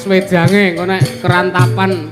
Mas wedange engko nek kerantapan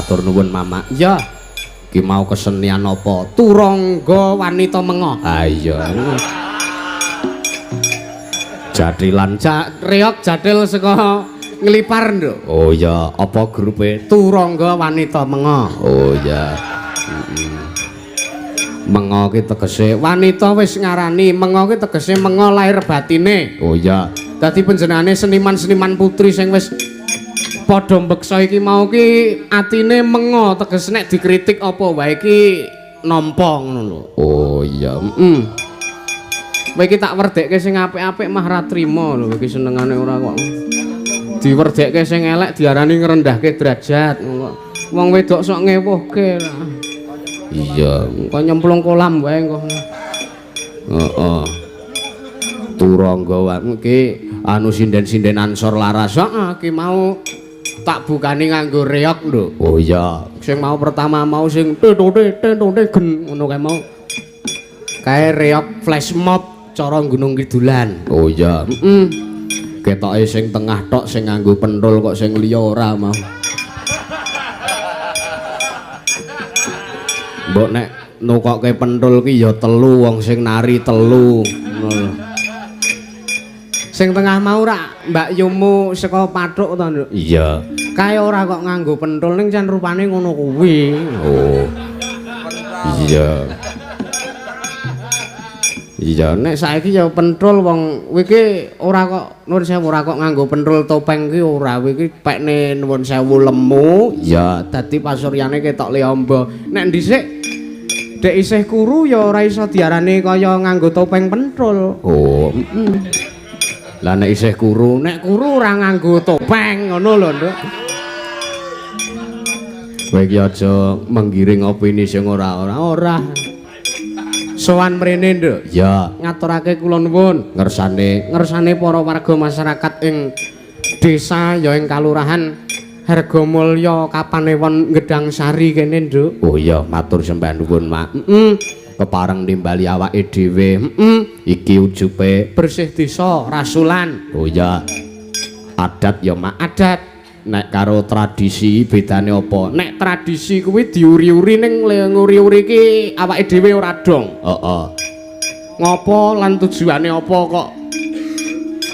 matur nuwun Mama. Iya. Ki mau kesenian apa? Turangga wanita mengo. Ha iya. Jadilan reok jadil saka nglipar nduk. Oh iya, apa grupe? Turangga wanita mengo. Oh iya. Mengo ki tegese wanita wis ngarani, mengo ki tegese mengo lahir batine. Oh iya. Dadi panjenengane seniman-seniman putri sing wis padha mbeksa iki mau ki atine mengo teges nek dikritik apa wae iki nampa ngono lho. Oh iya, Kowe iki tak werdekke sing apik-apik mah ra trima lho iki senengane ora kok. diwerdekke sing elek diarani ngrendahke derajat. Wong wedok sok ngewuhke lah. Iya, kok nyemplung kolam wae kok. Heeh. Turangga wae iki anu sinden-sinden ansor laras. Heeh, iki mau tak bukani nganggo reok lho. Oh iya, sing mau pertama mau sing tetote gen ngono kae mau. Kae reok flash mob cara Gunung Kidulan. Oh iya, ketoke sing tengah tok sing nganggo pentul kok sing liya ora mau. Mbok nek nukokke pentul ki ya telu wong sing nari telu. Sing tengah mau ra Mbak Yumu saka Pathuk to, Nduk? Iya. Kae ora kok nganggo pentul ning jan rupane ngono kuwi. Oh. Iya. Iya, nek saiki ya pentul wong iki ora kok nuwun sewu ora kok nganggo pentul topeng ki ora iki pekne nuwun sewu lemu. Ya, dadi pasuryane ketok liamba. Nek dhisik dek isih kuru ya ora iso diarani kaya nganggo topeng pentul. Oh, Lah nek isih kuru, nek kuru ora nganggo topeng ngono lho, Nduk. Kowe iki aja menggiring opini sing ora. Sowan mrene, Nduk. Ya, ngaturake kula nuwun ngersane para warga masyarakat ing desa ya ing kalurahan Hargamulya Kapanewon Gedang Sari kene, Nduk. Oh iya, matur sembah nuwun, Mak. Kepareng nimbali awake dhewe. Iki ujube bersih desa rasulan. Oh iya. Adat ya, Mak, adat. Nek karo tradisi bedane apa? Nek tradisi kuwi diuri-uri ning nguri-uri iki awake dhewe ora dong. Heeh. Ngopo lan tujuane apa kok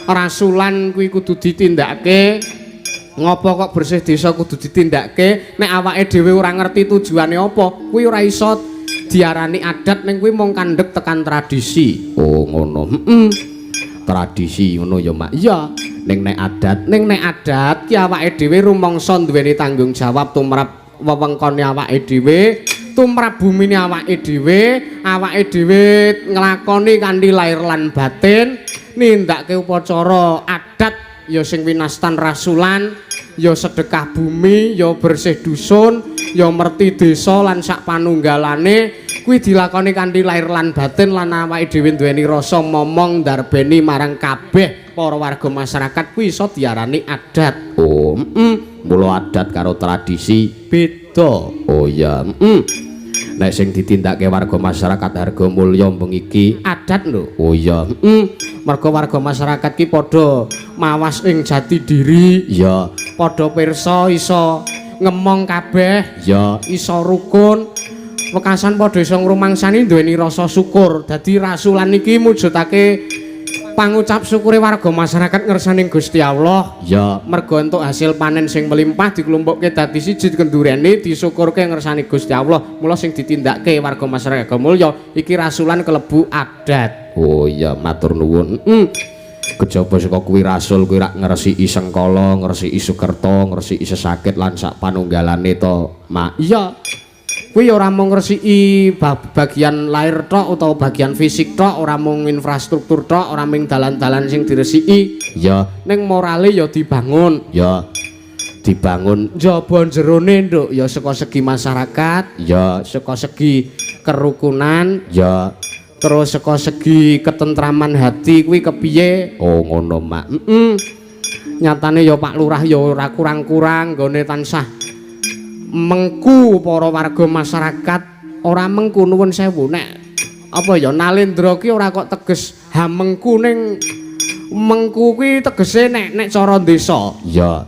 rasulan kuwi kudu ditindakake? Ngopo kok bersih desa kudu ditindakake? Nek awake dhewe ora ngerti tujuane apa, kuwi ora iso diarani adat ning kuwi mung kandhek tekan tradisi. Oh, ngono. Tradisi ngono ya, Mak. Iya. Ning nek adat ki awake dhewe rumangsa duweni tanggung jawab tumrap wewengkone awake dhewe, tumrap bumine awake dhewe nglakoni kanthi lair lan batin, nindakake upacara adat ya sing winastan rasulan, ya sedekah bumi, ya bersih dusun, ya merti desa lan sak panunggalane kuwi dilakoni kanthi lair lan batin lan awake dhewe duweni rasa momong ndarbeni marang kabeh para warga masyarakat kuwi iso diarani adat. Oh, mula adat karo tradisi beda. Oh ya, nek sing ditindakake warga masyarakat Hargamulya bengi iki adat lho. Oh ya, mergo warga masyarakat ki padha mawas ing jati diri, ya padha pirsa iso ngemong kabeh, ya iso rukun. Wekasan padha iso ngrumangsani duweni rasa syukur. Dadi rasulan iki mujudake pangucap syukure warga masyarakat ngersani Gusti Allah. Ya, mergo entuk hasil panen sing melimpah diklumpukke dadi siji kendurene disyukurke ngersani Gusti Allah. Mula sing ditindakke warga masyarakat Hargamulya iki rasulan kelebu adat. Oh iya, matur nuwun. Kejaba saka kuwi rasul kuwi rak ngresiki Sengkala, ngresiki Sukerta, ngresiki Sesakit lan sak panunggalane to, Mak. Iya. Kuwi ora mung ngresiki bagian lair tok utawa bagian fisik tok, ora mung infrastruktur tok, ora mung dalan-dalan sing diresiki. Ya, ning morale ya dibangun. Ya, dibangun njaba jerone, Nduk, ya saka segi masyarakat, ya saka segi kerukunan, ya terus saka segi ketentraman hati kuwi kepiye? Oh, ngono, Mak. Nyatane ya Pak Lurah ya ora kurang-kurang nggone tansah mengku para warga masyarakat, ora mengku nuwun sewu nek apa ya nalendra ki ora kok teges ha mengku ning mengku kuwi tegese nek cara desa. Ya.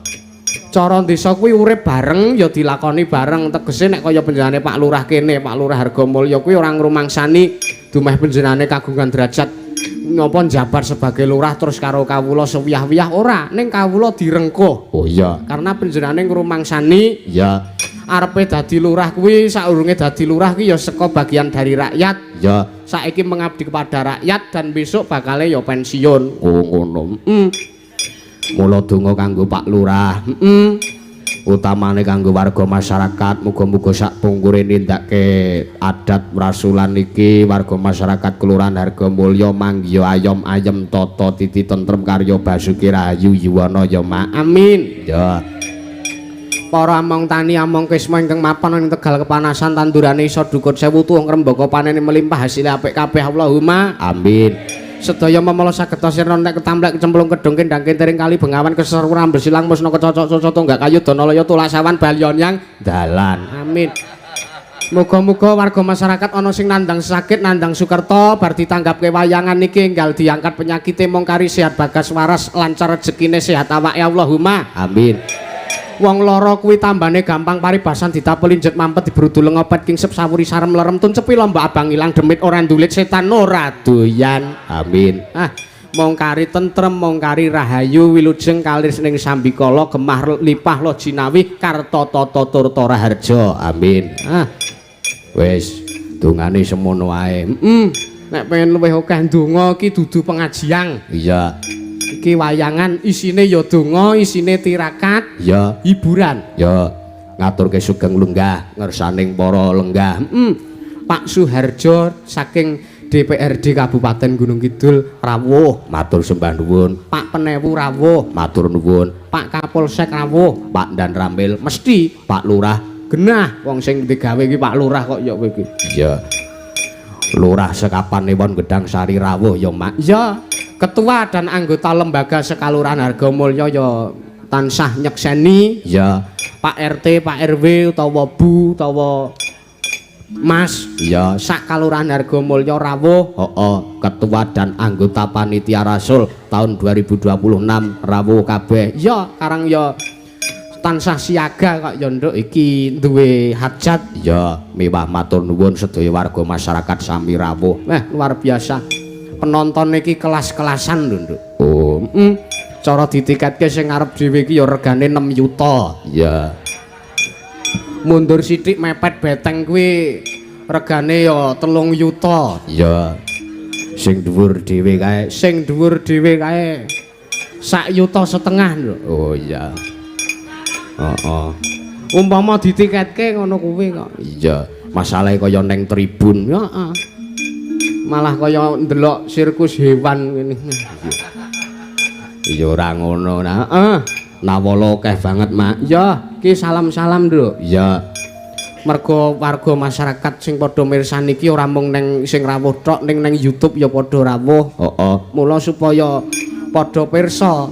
Cara desa kuwi urip bareng ya dilakoni bareng, tegese nek kaya panjenengane Pak Lurah kene, Pak Lurah Hargamulya kuwi ora ngrumangsani dumeh panjenengane kagungan derajat napa njabar sebagai lurah terus karo kawula sewiyah-wiyah ora, ning kawula direngkuh. Oh iya, karena panjenengane ngrumangsani ya arepe dadi lurah kuwi saurunge dadi lurah kuwi ya saka bagian dari rakyat. Ya, saiki mengabdi kepada rakyat dan besok bakale ya pensiun. Oh ngono. Mula donga kanggo Pak Lurah. utamane kanggo warga masyarakat muga-muga sak pungkure nindakake adat rasulan iki warga masyarakat Kelurahan Hargamulya manggiya ayom-ayem tata titi tentrem karya Basuki Rahayu Yuwana ya Mak. Amin. Ya. Para among tani among kisma ingkang mapan ing Tegal kepanasan tandurane iso dukut 1000 tuwuh ngrembaka panene melimpah hasil apik kabeh Allahumma amin. Sedaya memala saged sira nek ketamblek kecemplung kedung kendang kentering kali bengawan keseruran bersilang musna kecocok cocok tonggak kayu donalaya tulasawan balyon yang dalan amin. Muga-muga warga masyarakat ana sing nandang sakit nandang sukerta bar ditanggapke wayangan niki enggal diangkat penyakite mung kari sehat bagas waras lancar rezekine sehat awake Allahumma amin. Wong lara kuwi tambane gampang paribasan ditapelinjet mampet dibrudu lengopet kingsep sawuri sarem lerem tuncepi lomba abang ilang demit ora ndulit setan ora doyan amin. Mong kari tentrem mong kari rahayu wilujeng kalir ning sambikala gemah lipah lo jinawi karta tata turta raharja amin. Wis dongane semono wae. Nek pengen luwih akeh donga iki dudu pengajian. Iya. Iki wayangan isine ya donga, isine tirakat, ya hiburan. Ya ngaturke sugeng lenggah ngersaning para lenggah. Pak Suharjo saking DPRD Kabupaten Gunung Kidul rawuh, matur sembah nuwun. Pak Penewu rawuh, matur nuwun. Pak Kapolsek rawuh, Pak Dan Ramil mesti Pak Lurah genah wong sing digawe iki Pak Lurah kok ya kowe iki. Iya. Lurah Sekapan Ewon Gedang Sari rawuh ya Mak. Ya. Ketua dan anggota lembaga Sekalurahan Hargamulya ya tansah nyekseni ya Pak RT, Pak RW utawa Bu utawa Mas ya sak Kalurahan Hargamulya rawuh. Ketua dan anggota panitia Rasul tahun 2026 rawuh kabeh. Ya karang ya tansah siaga kok ya nduk iki duwe hajat ya mewah matur nuwun sedaya warga masyarakat sami rawuh. Luar biasa. Penonton iki kelas-kelasan lho nduk. Cara ditiketke sing arep dhewe iki ya regane 6 yuta. Ya. Mundur sithik mepet beteng kuwi regane ya 3 yuta. Ya. Sing dhuwur dhewe kae, sing dhuwur dhewe kae 1,5 yuta lho. Oh iya. Umpama ditiketke ngono kuwi kok. Iya, masalahe kaya ning tribun. Heeh. Malah kaya ndelok sirkus hewan ngene. Iya ora ngono nah. Nawala akeh banget, Mak. Ya, iki salam-salam, Nduk. Ya. Mergo warga masyarakat sing padha mirsani iki ora mung ning sing rawuh tok, ning YouTube ya padha rawuh. Mula supaya padha pirsa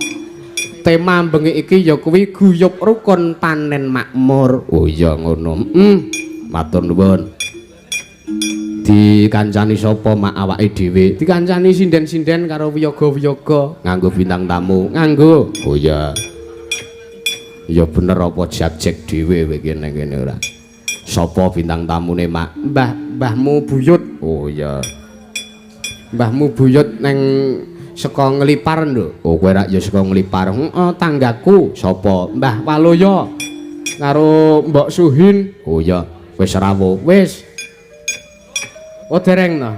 tema bengi iki ya kuwi guyub rukun panen makmur. Oh iya ngono. Matur nuwun. Dikancani sapa mak awake dhewe? Dikancani sinden-sinden karo wiyaga-wiyaga nganggo bintang tamu. Nganggo. Oh iya. Ya bener apa jak-jak dhewe kowe iki ning kene ora. Sapa bintang tamune mak? Mbahmu Buyut. Oh iya. Mbahmu Buyut neng saka Nglipar nduk. Oh kowe rak ya saka Nglipar. Tanggaku sapa? Mbah Waloya karo Mbok Suhin. Oh iya, wis rawuh. Wis. Oh dereng to.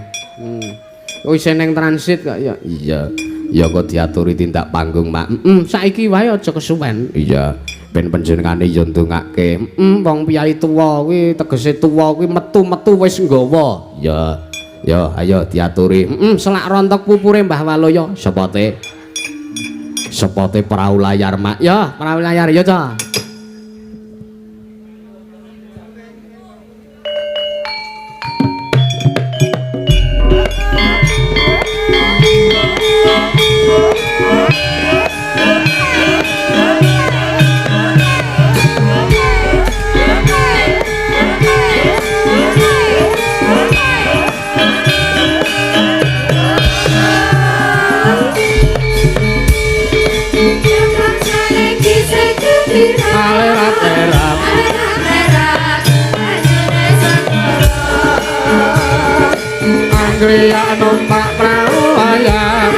Oh isih ning transit kok ya. Iya. Ya kok diaturi tindak panggung, Mak. Saiki wae aja kesuwen. Iya. Ben panjenengane ya ndongake. Wong piyai tuwa kuwi tegese tuwa kuwi metu-metu wis nggawa. Ya. Ya, ayo diaturi. Selak rontok pupure Mbah Waloya. Sepote. Sepote perahu layar, Mak. Ya, perahu layar ya, Cak. Anggriya numpak perahu layar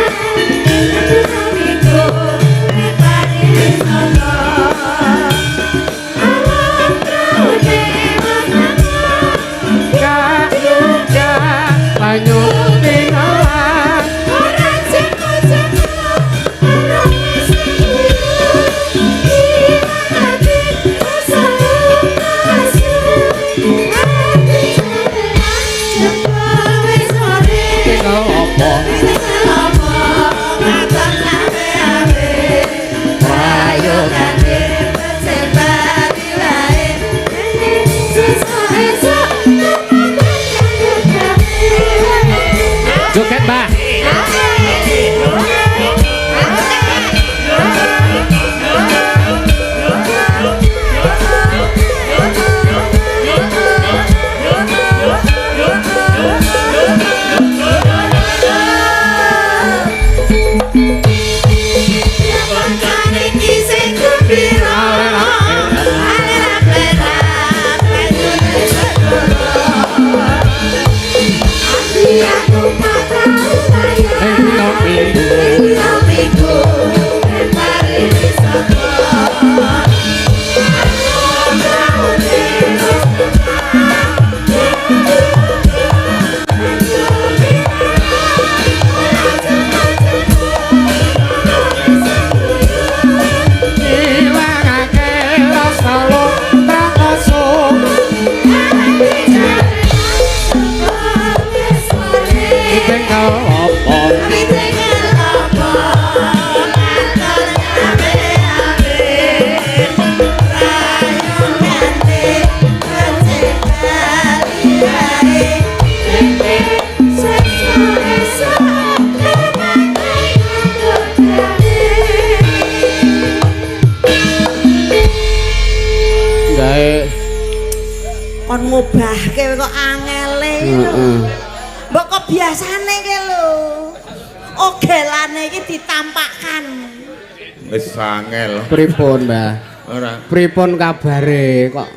banyu tinggalan ngubahke kok angele Heeh. mbok kok biasane ki lho ogelane iki ditampakkan Wis angel. Pripun, Mbah? Ora. Pripun kabare kok?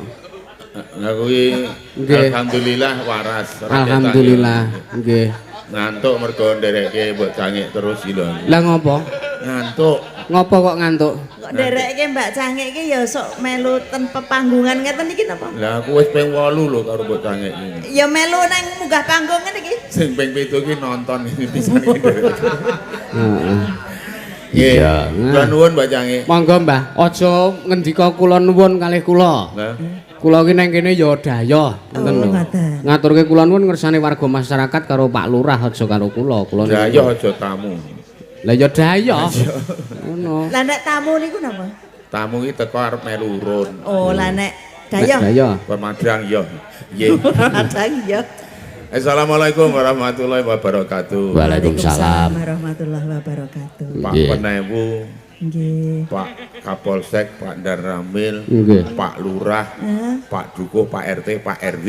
Lah kuwi Nggih. alhamdulillah waras. Alhamdulillah, nggih. Ngantuk mergo ndereke mbok cangik terus iki lho. Lah ngopo? Ngantuk. Ngopo kok ngantuk? kok nderekke Mbak Cangik iki ya sok melu ten pepanggungan ngeten iki napa Lah aku wis ping 8 lho karo mbok cangik iki. ya melu nang munggah panggung ngene iki Sing ping 7 ki nonton ini pisan iki ndereke. Heeh. Nggih. Iya. Kula nuwun Mbak Cangik. Monggo, Mbah, aja ngendika kula nuwun kalih kula. Lah, Kula ki nang kene ya dayoh, ngoten lho. ngoten. Ngaturke kula nuwun ngersane warga masyarakat karo Pak Lurah aja karo kula. Kula ya ya aja tamu. Lah ya dayoh. Ngono. lah nek tamu niku napa Tamu iki teko arep melu urun. oh lah nek dayoh Dayoh. Pemadrang ya. Nggih. ada iya Assalamualaikum warahmatullahi wabarakatuh. Waalaikumsalam. warahmatullahi wabarakatuh Pak Nggih. Penewu, nggih Pak Kapolsek, Pak Darramil, Nggih. Pak Lurah, Pak Dukuh, Pak RT, Pak RW,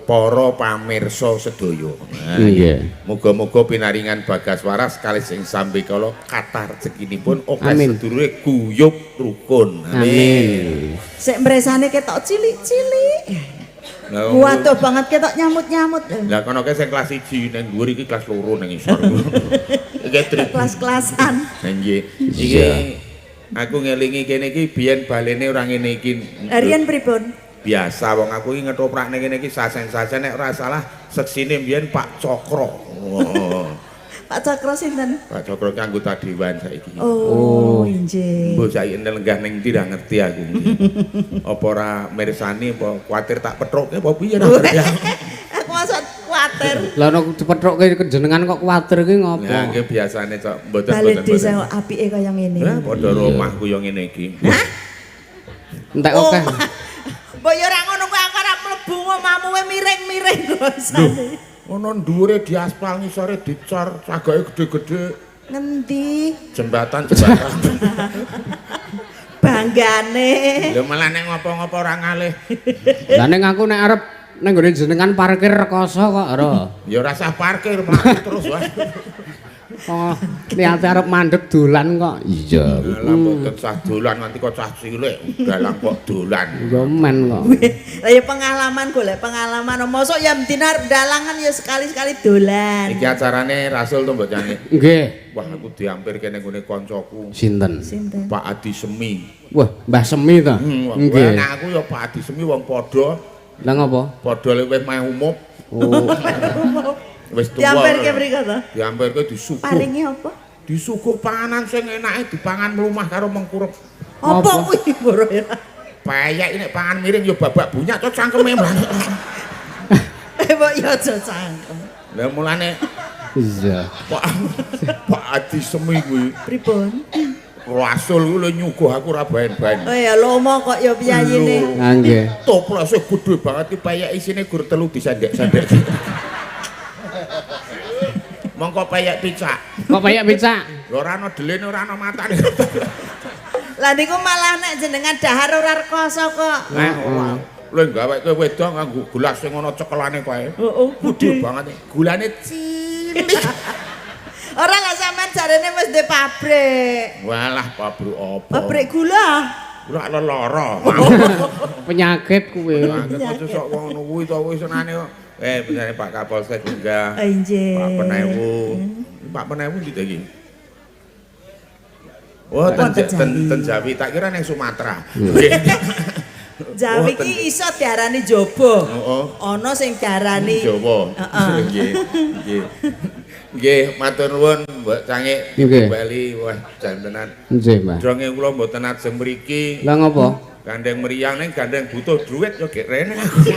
para pamirsa sedaya. Nah, Nggih. muga-muga pinaringan bagas waras kalih sing sambi kala kathah rezekinipun akeh Amin. sedulure guyub rukun. Amin. sik mresane ketok cilik-cilik Lah, waduh banget ketok nyamut-nyamut lah kono ke sing kelas 1 ning dhuwur iki kelas 2 ning isor. Iki trip. kelas-kelasan Nggih. Iki aku ngelingi kene iki biyen balene ora ngene iki. harian pripun Biasa wong aku iki ngetoprak ning kene iki sasen-sasen nek ora salah seksine biyen Pak Cokro. Oh. Pak Cakro sinten Pak Cokro ki anggota dewan saiki. oh injih Mbok saiki lenggah ning ndi ra ngerti aku. Apa ora mirsani apa kuwatir tak petrukke apa piye ra ngerti aku. aku masuk kuatir Lah nek dipethokke jenengan kok kuwatir ki ngopo? Ya nggih biasane cok mboten balik mboten. desa mboten. kok apike kaya ngene Lah padha romahku yo ngene iki. Entek Oh, oke. mbok yo ora ngono kuwi aku ora mlebu omahmu we miring-miring gosane. Ono dhuwure diaspal ngisore dicor, cagake gede-gede, Ngendi jembatan. banggane? Lho malah nek ngopo-ngopo ora ngalih. Lah ning aku nek arep nang nggone jenengan parkir rekoso kok ora. Ya ora usah parkir, mlaku terus wae. Oh, niate arep mandeg dolan kok. Iya. Lah mboten sah dolan nganti kok cah cilik, dalang kok dolan. Yo men kok. Lah ya pengalaman golek pengalaman. Mosok ya mdinar dalangan ya sekali-sekali dolan. Iki acarane Rasul to Mbok Cangik. Nggih. Wah aku diampirke ning gone kancaku, Sinten? Sinten? Pak Adi Semi. Wah, Mbah Semi ta? Wah, Nggih. nek aku ya Pak Adi Semi wong padha, Lah ngopo? padha luwih meh umum, Oh, wis tuwa. Diamperke mriko to? Diampirke disuguh. Paringi apa? Disuguh panganan sing enake dipangan mlumah karo mengkurep. Apa kuwi boro ya? Payek nek pangan miring ya babak bunyak to cangkeme mbane. Mbok yo aja cangkem. Lah mulane iya. Pak Adi Semi kuwi Pripun? Rasul kuwi lho nyuguh aku ora baen-baen. Oh ya lomo kok ya piyayine. Ah, nggih. Toplase gede banget ki payek isine gur telu disendek-sendek. Mongko payek picak. Kok payak picak? Lho ora ana delene ora ana matane. Lah niku malah nek jenengan dahar ora rekoso kok. Nek ora. Lho gaweke wedok nganggo gelas sing ana cekelane kae. Heeh, Gede banget. Gulane cilik. Ora lah sampean jarene wis ndek pabrik. Walah pabrik apa? Pabrik gula. Ora lara. Penyakit kuwi. Aja sok ngono kuwi to wis senane kok. Benerane Pak Kapolsek juga. Injih. Pak Penewu. Pak Penewu ndi iki? Oh, ten Jawi tak kira ning Sumatera. Jawi ki iso diarani jaba. Heeh. Ana sing diarani Jawa. Heeh. Nggih. Nggih. Nggih, matur nuwun Mbak Cangik. Nggih. Bali wah jan tenan. Nggih, Mbah. Dronge kula mboten ajeng mriki. Lah ngopo? Gandeng meriang ning gandeng butuh dhuwit yo gek rene aku.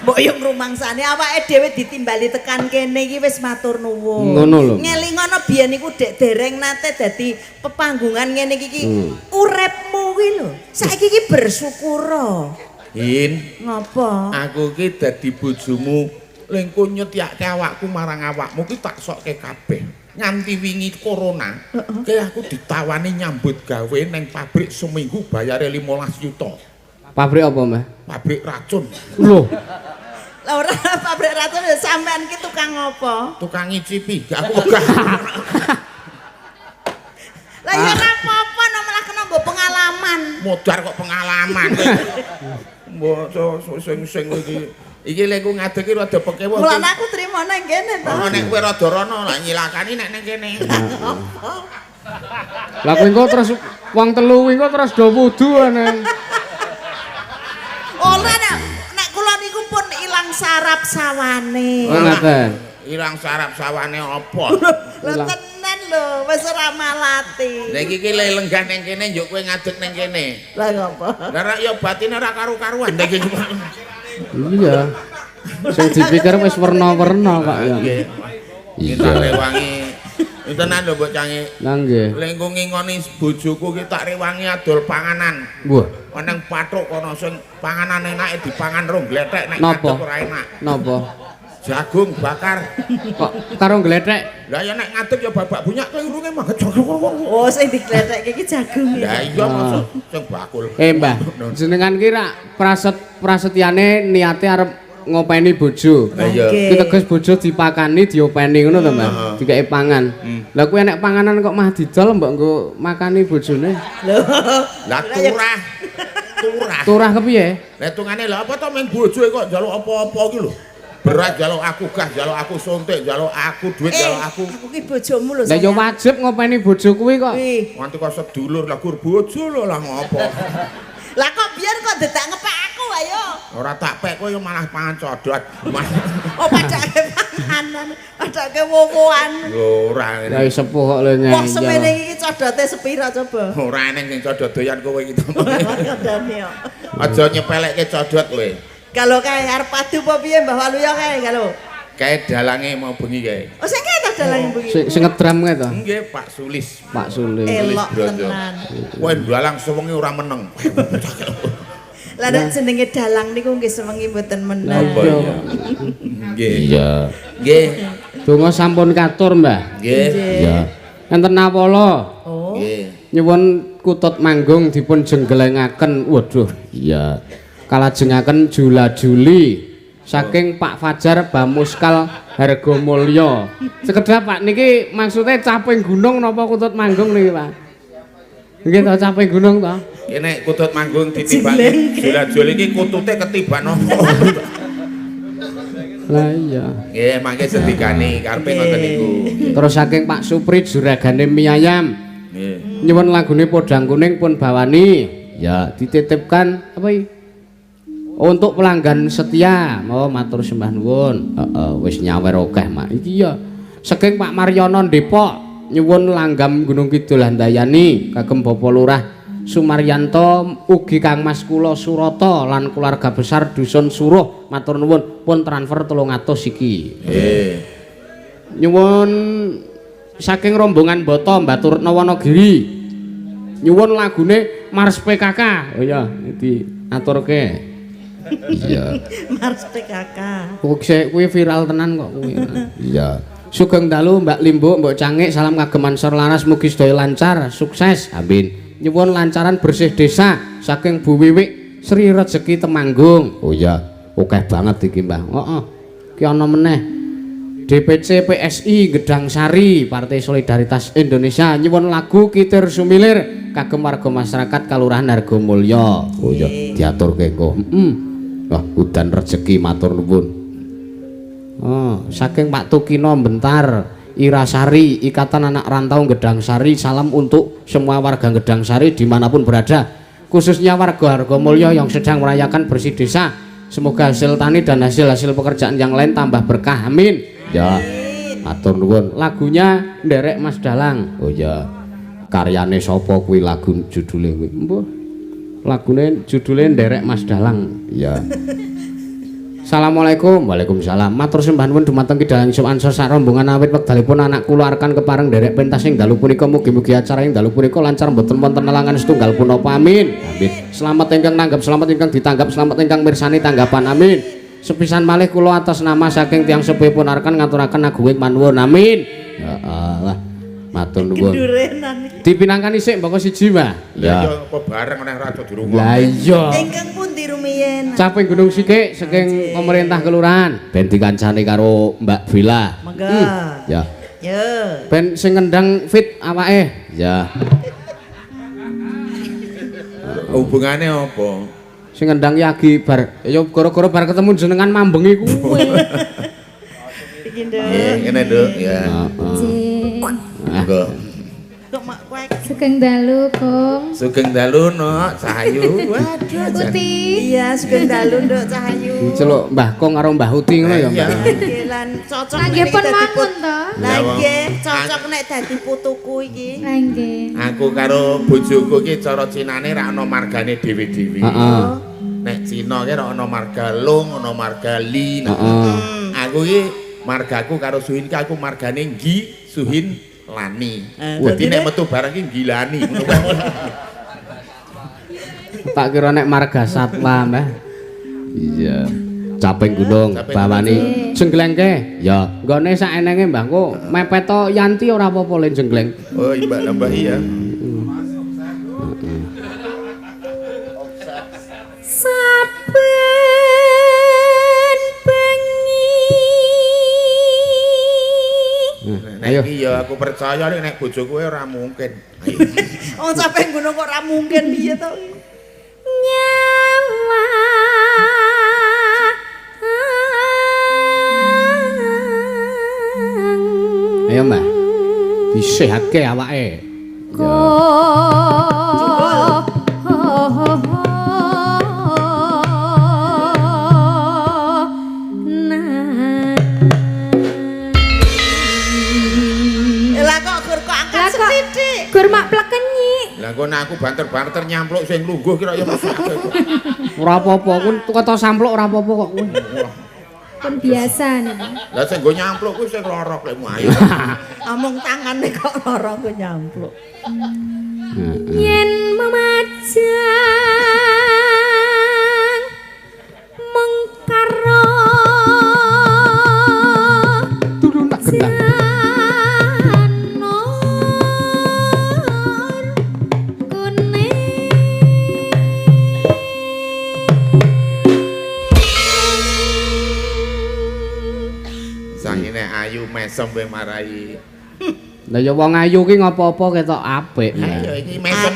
mbok yo ngrumangsane awake dhewe ditimbali tekan kene iki wis matur nuwun. Ngono lho. Ngelingono biyen iku dek dereng nate dadi pepanggungan ngene iki uripmu kuwi lho. Saiki iki bersyukur. Hin, Ngopo? aku ki dadi bojomu lengko nyetiake awakku marang awakmu ki tak sokke kabeh. Nganti wingi corona, kayak aku ditawani nyambut gawe neng pabrik seminggu bayare 15 juta. Pabrik apa, Mbah? Pabrik racun. Loh, Lah ora pabrik racun sampean ki tukang apa? Tukang ngicipi, gak aku gak. Lah ya ora apa-apa no malah kena mbok pengalaman. Modar kok pengalaman. Mbok sing iki lek ku ngadeg iki rada pekewo. Mulane aku trimo nang kene to. Oh nek kowe rada rono lah nyilakani nek nang kene. lah kowe engko terus wong telu engko terus do wudu nang. Ora nek kula niku pun ilang sarap sawane. Oh, ngaten. Ilang sarap sawane apa? Lho tenan lho, wis ora malati. Lah iki le lenggah ning kene njuk kowe ngadeg ning kene. Lah ngopo? Lah rak ya batine ora karu-karuan nek iki. Iya. Sing dipikir wis werna-werna Pak ya. Nggih. Kita rewangi. Tenan lho Mbok Cangi. Lah nggih. Lengko ngingoni bojoku ki tak rewangi adol panganan. Wah, Nang pathuk kono sing panganan enake dipangan rong glethek nek Napa? ngadeg ora enak. napa? Jagung bakar. Kok karo glethek? Lah ya nek ngadeg ya babak bunyak kowe urunge mah. Oh, sing diglethekke iki jagung Lah ya. iya maksud sing bakul. Mbah, jenengan ki rak prasetyane niate arep ngopeni bojo. Lah iya. Oke. Ki teges bojo dipakani diopeni ngono to, Mbah. Dikeki pangan. Lah kuwi nek panganan kok mah didol mbok nggo makani bojone. Lho. Lah turah. Turah. Turah kepiye? Lah tungane lha apa to men bojoe kok njaluk apa-apa ki lho. Beras njaluk aku gas, njaluk aku suntik, njaluk aku duit, njaluk aku. Aku ki bojomu lho. Lah ya sayang. wajib ngopeni bojo kuwi kok. Wih. Nganti kok sedulur lah gur bojo lho lah ngopo. Lah kok biar kok dedak ngepek aku ayo. Ora tak pek kowe malah pangan codot. Oh padake panganan, padake wowoan. Ora Lah ngene. sepuh kok lho Wah nyai. semene iki codote sepira coba. Ora eneng sing codot doyan kowe iki. Kadane yo. Aja nyepelekke codot kowe. Kalau kae arep padu apa piye Mbah Waluya kae kalau. Kae dalange mau bengi kae. Oh sing kae ta dalang bengi. Sing ngedram kae to. Nggih Pak Sulis. Pak Sule. Elok Bronjo. tenan. Kowe dalang sewengi ora meneng. Lah nek jenenge dalang niku nggih sewengi mboten meneng. Apa ya? Nggih. Iya. Nggih. Donga sampun katur, Mbah. Nggih. Iya. Enten nawala. Oh. Nggih. Nyuwun kutut manggung dipun jenggelengaken. Waduh, iya. Kalajengaken jula-juli saking Pak Fajar Bamuskal Hargomulya. Sekedhap Pak niki maksudnya caping gunung napa kutut manggung niki, Pak? Nggih to caping gunung to? Kene kutut manggung ditimbang jula-juli iki kutute ketiban apa? Lah iya. Nggih, mangke sedikane karepe ngoten niku. Terus saking Pak Supri juragane mie ayam. Nggih. Nyuwun lagune Podang Kuning pun bawani. Ya, dititipkan apa iki? Untuk pelanggan setia, mau matur sembah nuwun. Wis nyawer akeh mak. Iki ya saking Pak Maryono Depok nyuwun langgam Gunung Kidul Handayani kagem Bapak Lurah Sumaryanto ugi Kang Mas kula Surata lan keluarga besar Dusun Suruh matur nuwun pun transfer 300 iki. Nggih. Nyuwun saking rombongan Bata Mbaturna Wonogiri. Nyuwun lagune Mars PKK. Oh iya, diaturke. Iya. Mars PKK. Kuwi viral tenan kok kuwi. Iya. Sugeng dalu Mbak Limbo, Mbok Cangik, salam kagem Mansur laras mugi sedaya lancar, sukses. Amin. Nyuwun lancaran bersih desa saking Bu Wiwik Sri Rezeki Temanggung. Oh iya, akeh banget iki, Mbah. Heeh. Ki ana meneh DPC PSI Gedang Sari Partai Solidaritas Indonesia nyuwun lagu Kitir Sumilir kagem warga masyarakat Kalurahan Hargomulya. Oh iya, diaturke engko. Wah, udan rezeki matur nuwun. Oh, saking Pak Tukino Bentar, Irasari, Ikatan Anak Rantau Gedang Sari, salam untuk semua warga Gedang Sari dimanapun berada, khususnya warga Hargomulya yang sedang merayakan bersih desa. Semoga hasil tani dan hasil pekerjaan yang lain tambah berkah. Amin. Ya, matur nuwun. Lagunya nderek Mas Dalang. Oh ya, karyane sapa kuwi lagu judule kuwi? Mbuh. Lagune judule nderek Mas Dalang. Ya. Assalamualaikum. Waalaikumsalam. Matur sembah nuwun dumateng Kidalang Yusuf Ansor sak rombongan awit wekdalipun anak kula arkan kepareng nderek pentas ing dalu punika mugi-mugi acara ing dalu punika lancar mboten wonten nelangan setunggal punapa. Amin. Amin. Selamat ingkang nanggap, selamat ingkang ditanggap, selamat ingkang mirsani tanggapan. Amin. Sepisan malih kula atas nama saking tiyang sepuh pun arkan ngaturaken agunging panuwun. Amin. Ya Allah. Matur nuwun. Kendurenan iki. Dipinangkani sik mboko siji, Mbah. Ya apa bareng nek rada dirungokno. Lah iya. Ingkang pundi rumiyin? Caping Gunung Sikik saking pemerintah kelurahan. Ben dikancani karo Mbak Villa. Monggo. Ya. Yo. Ben sing ngendang fit awake. Ya. Hubungane apa? Sing ngendang Yagi bar ya gara-gara bar ketemu jenengan mambengi kuwi. Iki nduk. Ngene, Nduk, ya. Monggo. Kok mak kuek. Sugeng dalu, Kong. Sugeng dalu no, Cahayu. Waduh, Uti. Iya, sugeng dalu nduk Cahayu. Celuk Mbah Kong karo Mbah Uti ngono ya, Mbak. Lan cocok Lah nggih pun mangun to. Lah nggih, cocok nek dadi putuku iki. Lah nggih. Aku karo bojoku iki cara cinane ra ana margane dhewe-dhewe. Heeh. Nek Cina ki ra ana marga Lung, ana marga Li. Heeh. Aku iki margaku karo Suhin ki aku margane Nggi, Suhin, Lani. Wah, Dadi nek metu barang ki Gilani ngono kae. Tak kira nek marga satwa, Mbah. Iya. Caping gunung Caping bawani jengglengke. Ya, nggone sak enenge Mbah kok mepet to Yanti ora apa-apa le jenggleng. Oh, mbak iya. Saben bengi. Ayo. Nek iya aku percaya nek bojoku ora mungkin. Ayo. Wong caping gunung kok ora mungkin piye to? Nyawa. Ayo, Mbah. Disehake awake. Lah kok gur kok angkat sithik. Gur mak plekenyi. Lah kok nek aku banter-banter nyampluk sing lungguh kira ya mesake. Ora apa-apa, kun kata sampluk ora apa-apa kok kuwi. Pun biasa nih. Lah sing go nyampluk kuwi sing lorok lekmu ayo. Amung tangane kok lara ku nyampluk. Yen memajang mengkaro Turun tak gendang. Sangine ayu mesem kowe marai. Lah ya wong ayu ki ngopo-opo ketok apik. Ayo iki mesem.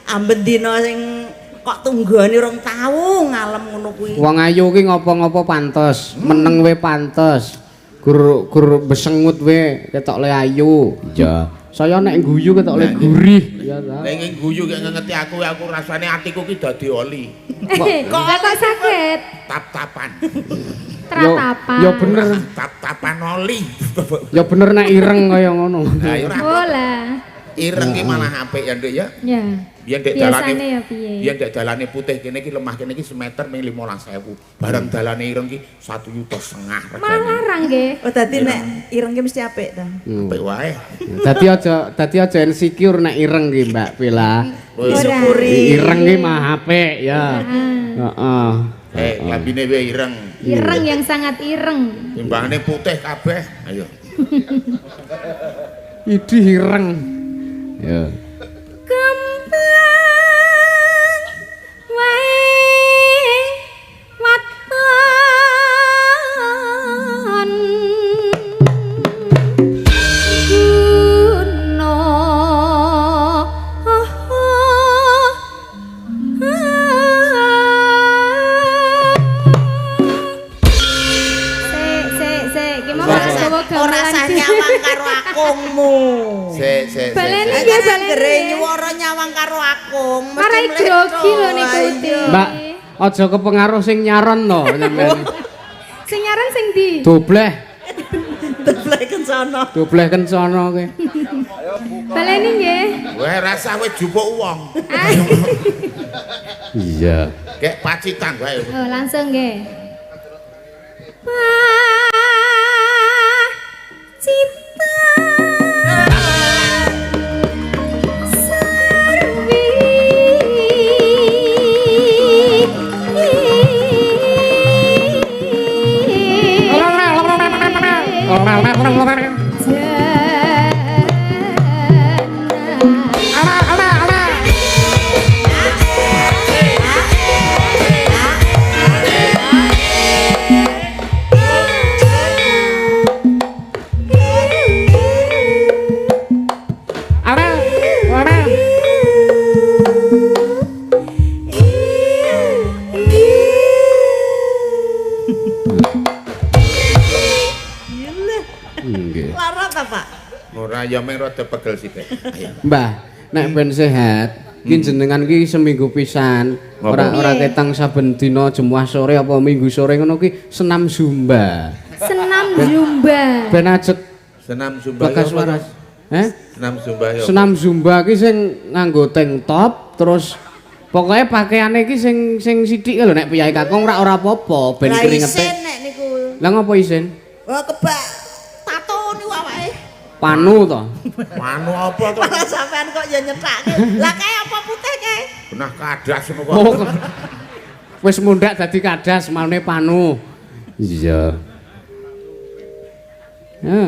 Amben dina sing kok tunggane rong tau ngalem ngono kuwi. Wong ayu ki ngopo-ngopo pantes, meneng we pantes. Gur besengut we ketok le ayu. Iya. Saya nek guyu ketok le gurih. Ya ta. Nek ning guyu gek ngeti aku rasane atiku ki dadi oli. Kok sakit? Tap-tapan. Tratapan. Ya bener. Tap-tapan oli. Ya bener nek ireng kaya ngono. Lah ya ora. Oh lah. Ireng ki malah apik ya, Nduk ya. Ya. Biyen dek Biasane dalane ya piye? Biyen dek dalane putih kene iki lemah kene iki semeter ming 15.000. Bareng dalane ireng ki 1,5 juta regane. Malah larang nggih. Oh dadi nek ireng ki mesti apik ta. Apik wae. Dadi aja insecure nek ireng ki, Mbak Villa. Disyukuri. Ireng ki mah apik ya. Heeh. Lambine wae ireng. Ireng yang sangat ireng. Timbangane putih kabeh. Ayo. Idih ireng. Ya. Kembang wae waton guna Sik gimana Ora sah nyawang karo akungmu. Sik. Baleni Iki nggih, anggere baleni. nyuwara nyawang karo akung. mesti Marai mleto. grogi lho niku Uti. Mbak, aja kepengaruh sing nyaron to sampean. Sing nyaran sing ndi? Dobleh, Dobleh kencana. dobleh kencana kowe. Baleni nggih. Wae rasa wis jupuk wong. Iya. Kayak pacitan wae. Oh, langsung nggih. Ora ya meng rada pegel sithik. Ayo. Mbah, nek ben sehat, ki jenengan ki seminggu pisan. Ora ketang saben dina Jumat sore apa Minggu sore ngono ki senam zumba. Senam zumba. Ben ajeg Senam zumba. bekas waras. Senam zumba ya. Senam zumba ki sing nganggo tank top terus pokoknya pakaiane ki sing sithik lho nek piyai Kakung ora apa-apa ben keringete. Isin nek niku. Lah ngopo isin? Oh kebak tato niku awake. Panu to. Manu apa to? Malah sampean kok ya nyethake. Lah kae apa putih kae? Benah kadas ngono kok. Oh, wis mundhak dadi kadas maune panu. Iya. Panas udan.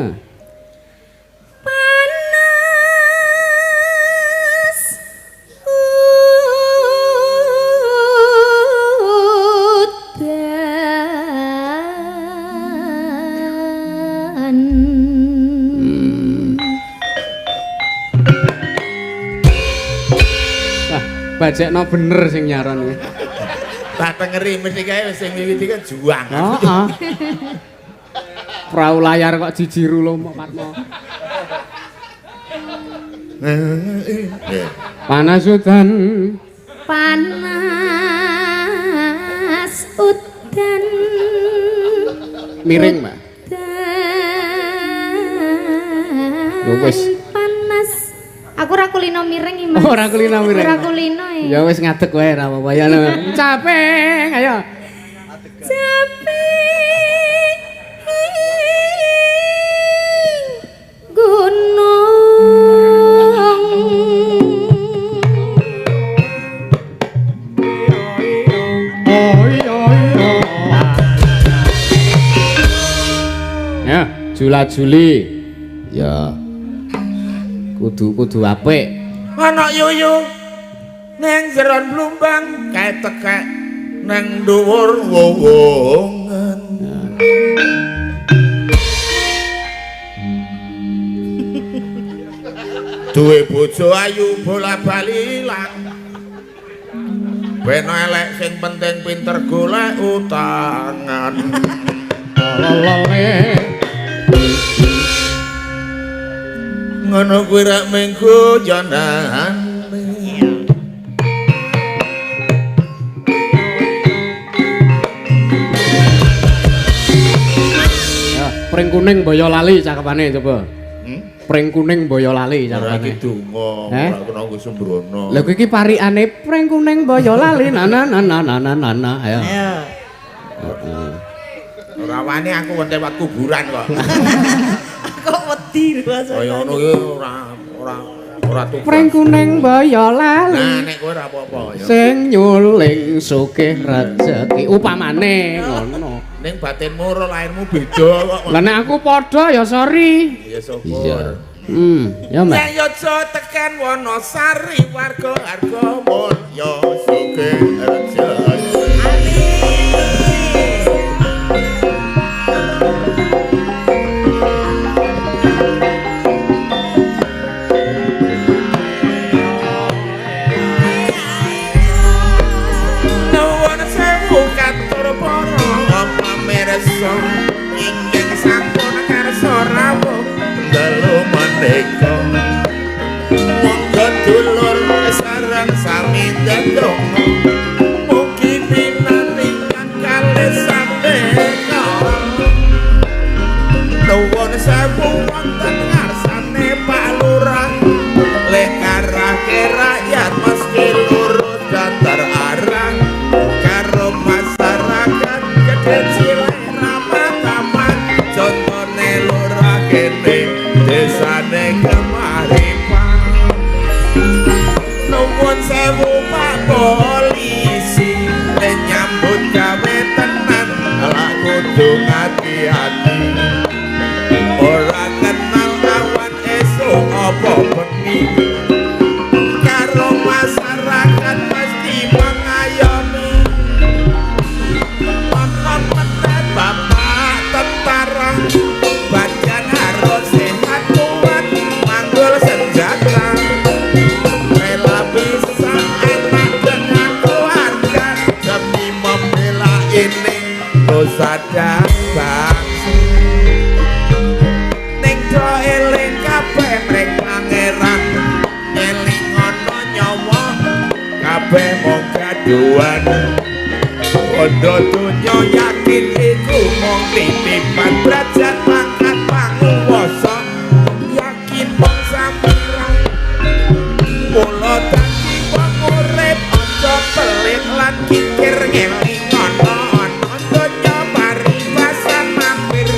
Bajekno bener sing nyaran kuwi. Tak tengeri mesti kae wis sing miwiti kan juang. Heeh. Prau layar kok jijiru lomo patmo. Panas udan. Panas udan. Miring, Mbak. Yo wis. Panas. Aku ora kulino miring iki, Mas. Ora kulino miring. Ora kulino Ya wis ngadeg wae ora apa-apa ya. Capek, ayo. Capek Ya, jula-juli. Ya. Kudu apik. Ana yuyu ning jeron blumbang kae tekek nang dhuwur wewungan. Duwe bojo ayu bola-bali ilang. Ben elek sing penting pinter golek utangan. Ngono kuwi rak mengko jonan. Ya, pring kuning Boyolali cakepane coba. Pring kuning Boyolali Ora cakepane. iki donga, ora kena nggo sembrono. Lha kuwi iki parikane pring kuning Boyolali nana. Ayo. Ora wani aku wonten lewat kuburan kok. Kok wedi Mas. Kaya ngono ki ora tuh. Pring kuning Boyolali. Nah nek kowe ora apa-apa ya. Sing nyuling sugih rejeki upamane ngono. Ning batinmu ora lahirmu beda kok. Lah nek aku padha ya sorry. Ya syukur. Ya Mbak. Yen aja tekan Wonosari warga harga mulya sugih rejeki. Ingkang sampun karsa rawuh dalu menika monggo dulur sareng sami ndedonga mugi pinaringan kalih sampeyan nuwun sewu wonten ngarsane Pak Lurah lek arahke rakyat mesti lurus datar arah karo masyarakat gede cilik contone lurah kene desane Kemaripan nuwun sewu Pak Polisi nek nyambut gawe tenan ala kudu hati-hati ora kenal awan esuk apa bengi karo masyarakat mesti mengayomi kon meten bapak tentara badan harus sehat kuat manggul senjata rela bisa enak dengan keluarga demi membela ini dosa dan bangsa ning do eling kabeh kabeh mung gaduhan Kondo dunya yakin iku mung titipan derajat pangkat panguwasa yakin mung sampeyan mula dadi wong urip aja pelit lan kikir ngelingono ana donya paribasan mampir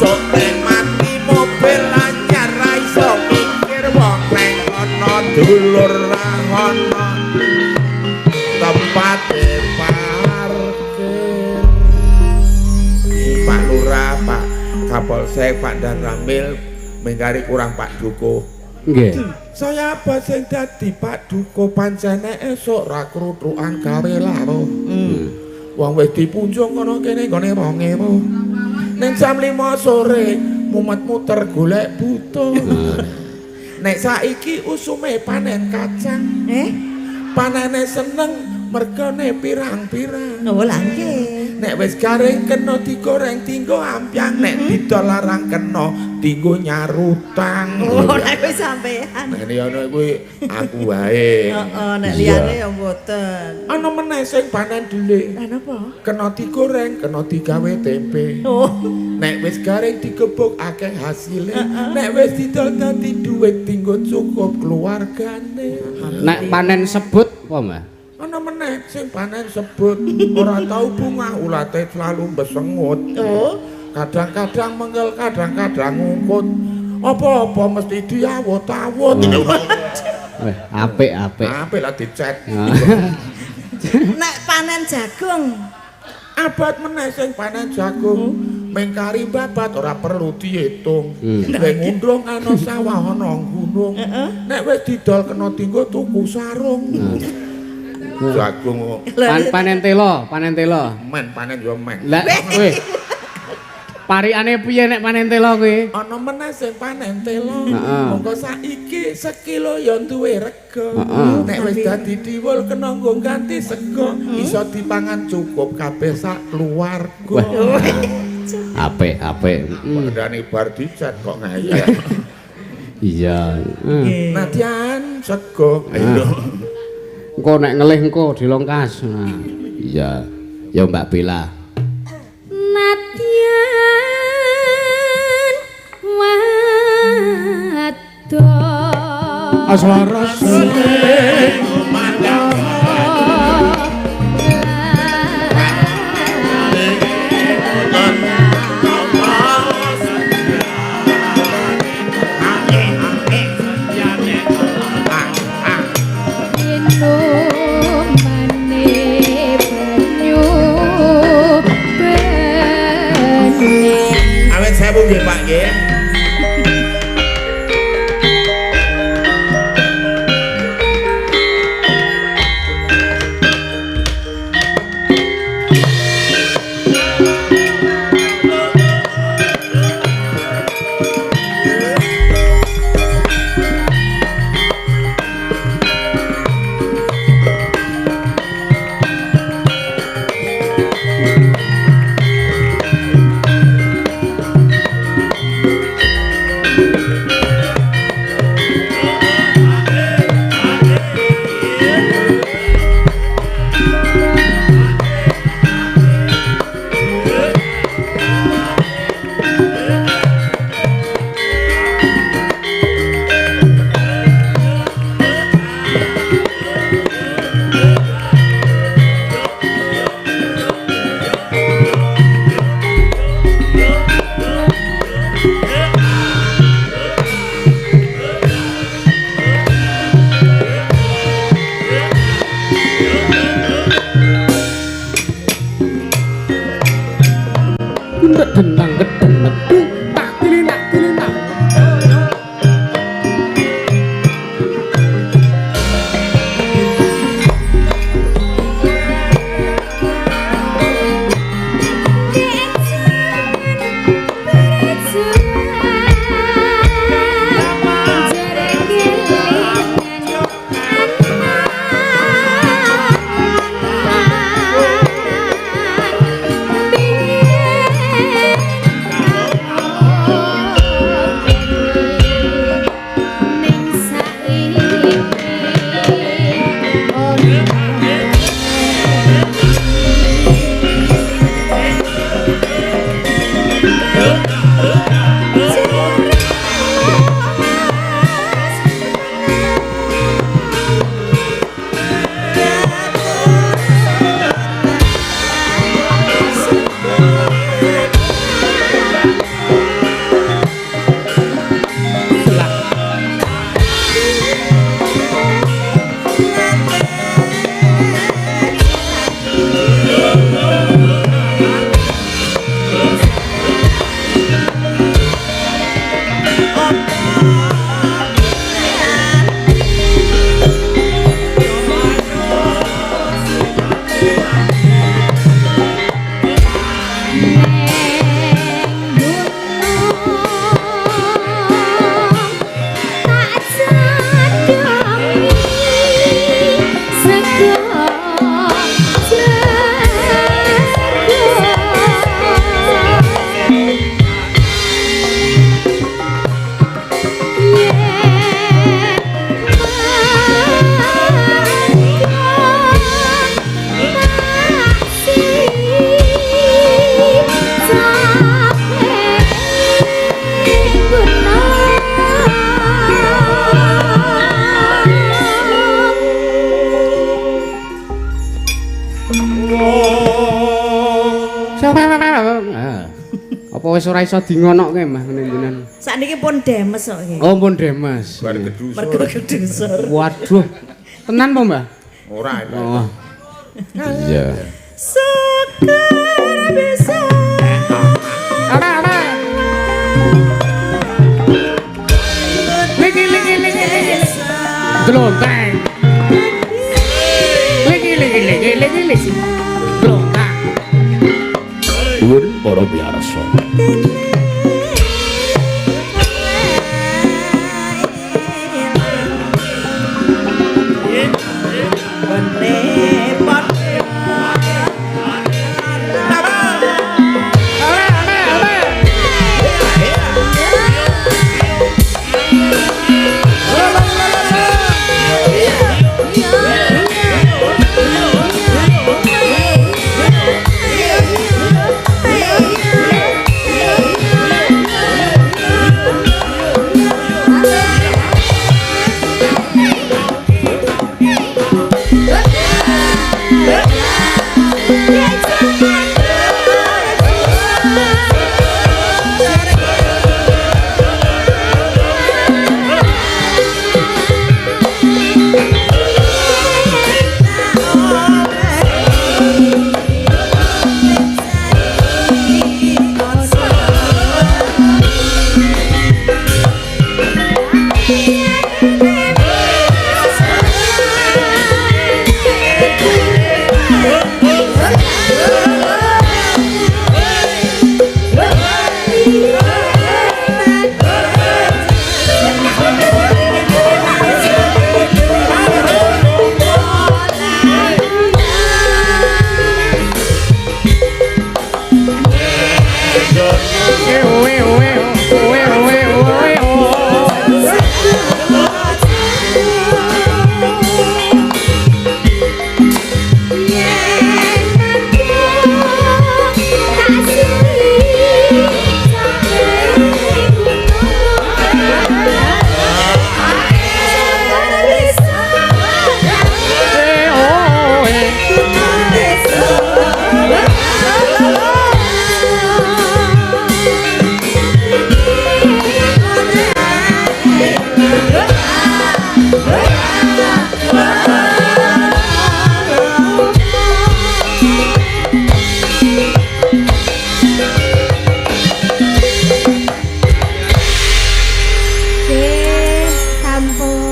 sok mati mobil anyar ra iso mikir wong nang ana dulur ra ana tempat parkir Pak Lurah, Pak Kapolsek, Pak Dan Ramil mengkari kurang Pak Duko. Nggih. Saya apa sing dadi Pak Duko pancene esuk ra kruthukan gawe laro. Wong wis dipunjung kono kene nggone 2000. Ning jam 5 sore mumet muter golek butuh. Nek saiki usume panen kacang. Panene seneng mergane pirang-pirang. Oh lha nggih. Nek wis garing kena digoreng tinggo ampiang nek didol larang kena tinggo nyarutang. Oh nek wis sampean. Nek ana kuwi aku wae. Heeh, nek liyane ya mboten. Ana meneh sing panen dhelik. Lah napa? Kena digoreng, kena digawe tempe. Oh. Nek wis garing digebuk akeh hasile. Nek wis didol dadi dhuwit tinggo cukup keluargane. Nek panen sebut apa, Mbah? Ana meneh sing panen sebut ora tau bunga ulate selalu besengut. Oh. Kadang-kadang mengkel, kadang-kadang ngungkut. Apa-apa mesti diawut-awut. Apik. Apik lah dicet. Nek panen jagung. Abad meneh sing panen jagung. Mengkari babat ora perlu diitung. Nek ngundung ana sawah ana gunung. Nek wis didol kena tinggo tuku sarung. Jagung Panen telo. men panen yo men. Lah kowe. Pariane piye nek panen telo kuwi? Ana meneh sing panen telo. Heeh. Monggo saiki sekilo ya duwe rega. Nek wis dadi diwul kena nggo ganti sego, iso dipangan cukup kabeh sak keluarga. Apik. Padane bar dicet kok ngayal. Iya. Nadyan sego. Ayo. Engko nek ngelih engko dilongkas. Nah, iya. Ya Mbak Bella. Nadyan wado Aswara Awet sewu nggih Pak nggih. Apa wis ora iso dingonokke Mbah ngene jenengan? Sakniki pun demes kok iki. Oh, pun Demas. Bar gedusur. Mergo kedusur. Waduh. Tenan apa, Mbah? Ora. Oh. Iya. Sekarang bisa. Lagi. Delonteng. Lagi. Delonteng. Dhuwur para biarsa.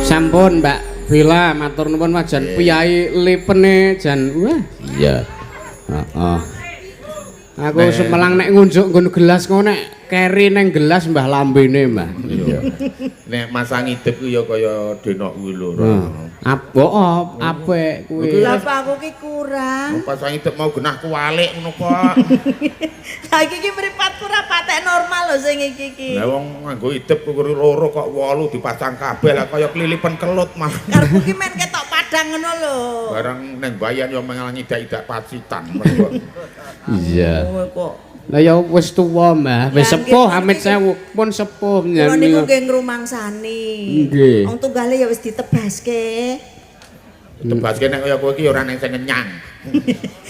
Sampun Mbak Bella matur nuwun wajan piyai lipene jan wah iya. Heeh. Aku semelang nek ngunjuk nggon gelas ngono nek keri neng gelas mbah lambene mbah. Iya. Nek masang idep ku ya kaya denok kuwi lho. Apik kuwi. Lah aku ki kurang. Pasang idep mau genah kualik ngono kok. Lah iki mripatku ora patek normal lho sing iki. Lah wong nganggo idep kuwi loro kok 8 dipasang kabel lah kaya kelilipan kelut mah. Karepku ki men ketok kadang ngono lho. Bareng ning bayan yo mengalangi dak-dak pacitan. Iya. Oh, kok. Lah ya wis tuwa, Mbah. Wis Ya, sepuh nggih, amit nggih. sewu, pun sepuh Kula niku nyami. nggih ngrumangsani. Nggih. Wong tunggale ya wis ditebaske. Tebaske nek kaya kowe iki ora ning sing ngenyang.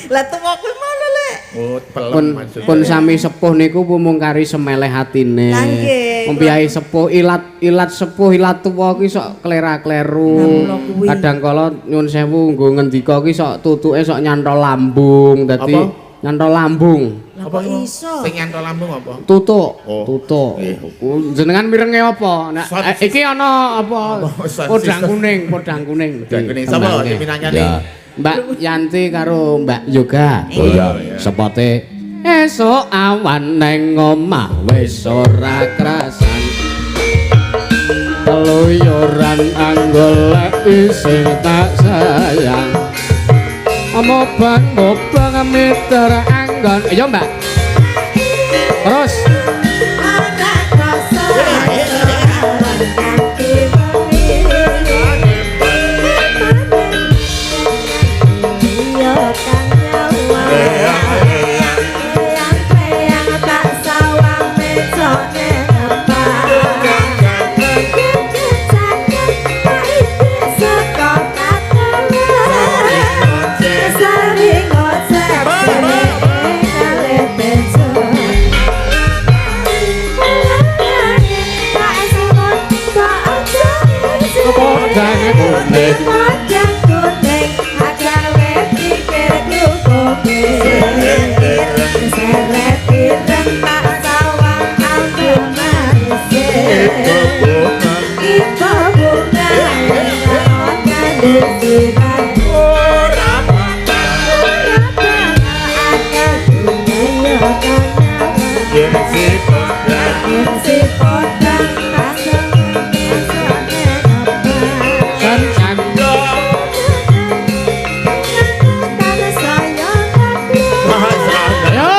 Lah tuwa kuwi ngono Lek. Oh, pelem Pun maksudnya. pun sami sepuh niku pumungkari semeleh atine. Lah, nggih. Mbiyahe sepuh ilat sepuh ilat tuwa ki sok klera-kleru. Lah, kula kuwi. Kadang kala nyun sewu nggo ngendika ki sok tutuke sok nyantol lambung. Dadi Apa? nyantol lambung. Lah Apa kok iku? iso? Sing nyantol lambung apa? Tutuk, Oh. tutuk. Jenengan mirenge apa? Nek Sot- iki ana apa? Apa? Sot- Podang sot- kuning, podang kuning. Podang kuning. Sapa Tembangke. sing pinanyane? Ya. Mbak Yanti karo Mbak Yoga. Oh, iya, iya. Sepote esuk awan neng omah wis ora krasan. Keluyuran anggolek sing tak sayang. Mobang meter anggon. Ayo Mbak. Terus. Podang kuning. San Ayo.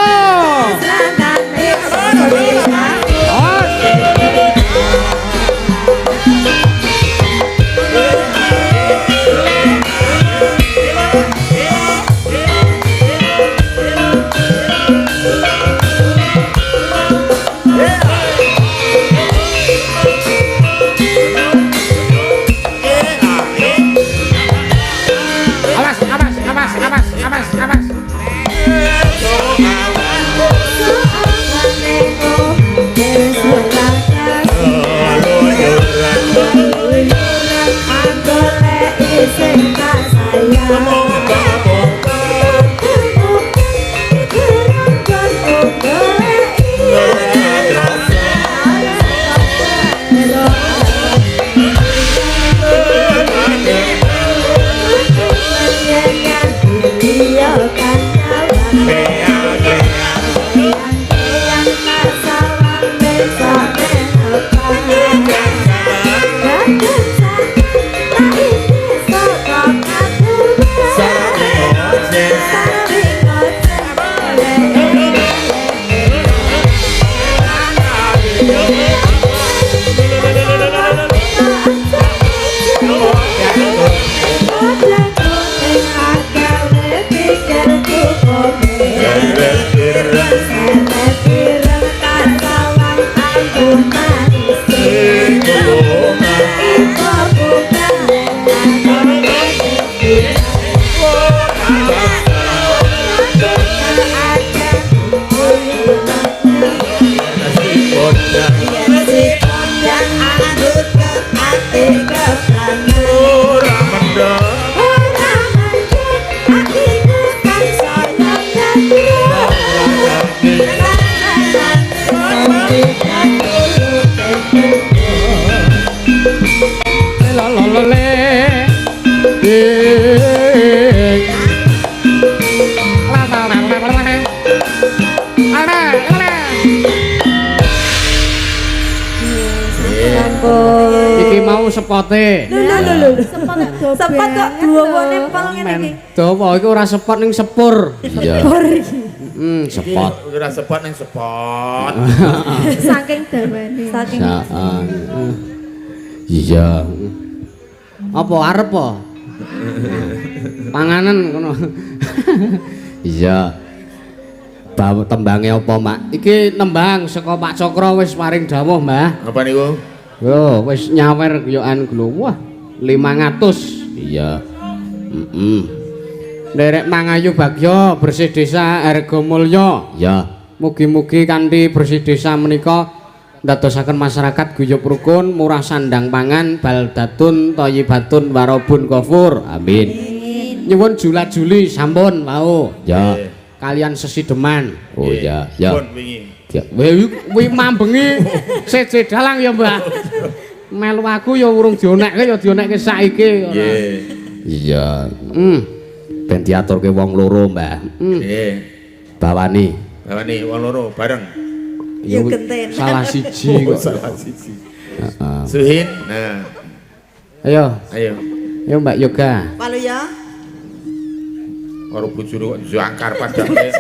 Awas. Iki mau sepote. Sepot kok duwane pol ngene iki. Dawa iku ora sepot ning sepur. Iya. Sepot. Ora sepot ning sepot. Saking dawane. Saking Iya. Apa arep apa? Panganan kono. Iya. Tembange apa, Mak? Iki nembang saka Pak Cokro wis paring dawuh, Mbah. Apa niku? Yo, wis nyawer guyokan glo. Wah, 500. Iya. Nderek Mangayu Bagyo Bersih Desa Harga Mulya. Ya. Mugi-mugi kanthi bersih desa menika ndadosaken masyarakat guyub rukun, murah sandang pangan, baldatun thayyibatun warabun ghafur. Amin. Nyuwun jula-juli sampun wau. Ya. Kalian sesideman. Oh ya, ya. Pun wingi. Ya, wi mambengi seje dalang ya, Mbah. Melu aku ya urung dionekke ya dionekke saiki. Nggih. Iya. Ben diaturke wong loro, Mbah. Nggih. Bawani. Bawani wong loro bareng. Ya genten. Salah siji kok. Salah siji. Heeh. Suhin. Nah, Ayo, ayo. yo Mbak Yoga. Palu ya. Karo bojone kok jangkar padake.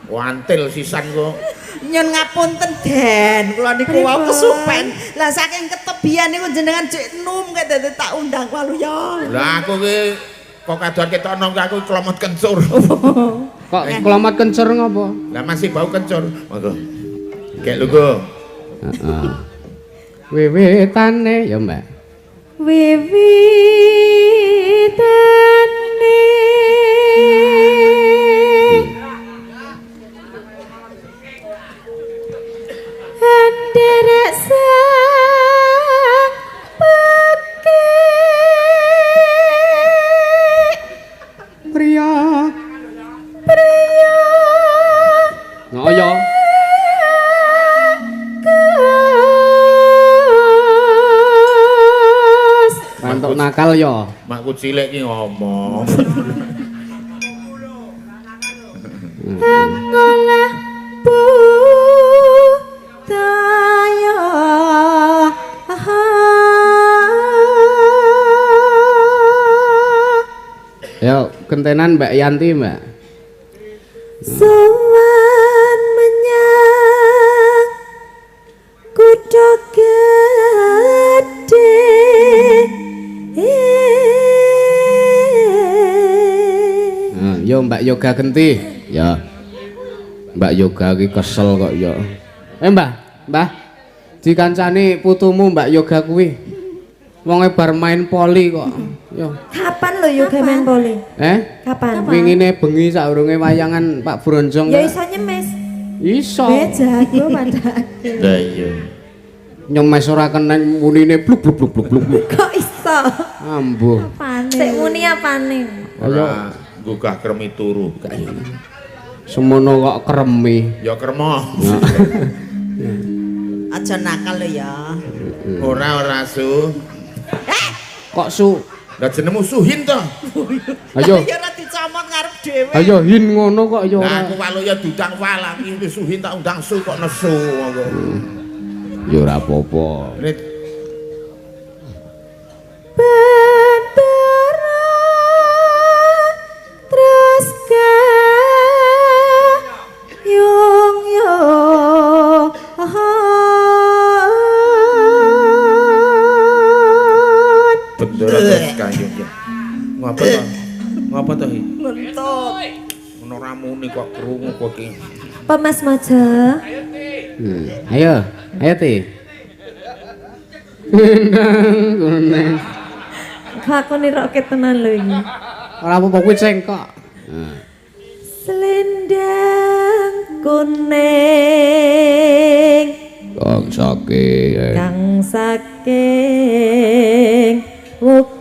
Wantil sisan kok. Nyun ngapunten Den, kula niku wau kesupen. Lah saking ketebian niku jenengan cek num kaya dadi tak undang Palu ya. Lah aku ki kok kadoan ketok nang aku kelomot kencur. Kok kelamat kencur ngopo? Lah masih bau kencur. Monggo. Kek lugo. Heeh. Wiwitane ya, Mbak. Wiwitane Anderek sang pekik Priya. Priya Ngoyo. Gus Mantuk nakal ya. Makku cilik ki ngomong. Oleh budaya Yo, kentenan Mbak Yanti, Mbak. Sowan menyang kutha gedhe Yo Mbak Yoga genti. Ya. Mbak Yoga ki kesel kok ya. Mbah, Mbah. Dikancani putumu Mbak Yoga kuwi. Wonge bar main poli kok. Yo. Kapan lho yoga main poli? Kapan? Wingine bengi saurunge wayangan Pak Bronjong. Ya iso nyemes. Iso. Jago padake. Lah iya. Nyemes ora keneng munine bluk bluk bluk bluk bluk. Kok iso? Ambuh. Sik muni apane? Ora gugah kremi turu. Semono kok kremi. Ya kremo. Aja nakal lho ya. Ora su. Kok su? Lah jenengmu Suhin to. Ayo. Ya ora dicomot ngarep dhewe. Ayo hin ngono kok ya Lah ora. aku walu ya dudang wala iki Suhin tak undang su kok nesu monggo. Ya ora apa-apa. Rit Bendera terus yung yung bendera terus kayung ya. Ngapa to? Ngapa to iki? Ngentut. Ono ramune kok krungu kok iki. Pemas Mojo. Ayo, ayo Ti. Kuning. Kok aku nirokke tenan lho iki. Ora apa-apa kuwi cengkok. Selendang kuning Kang saking. kang saking Apa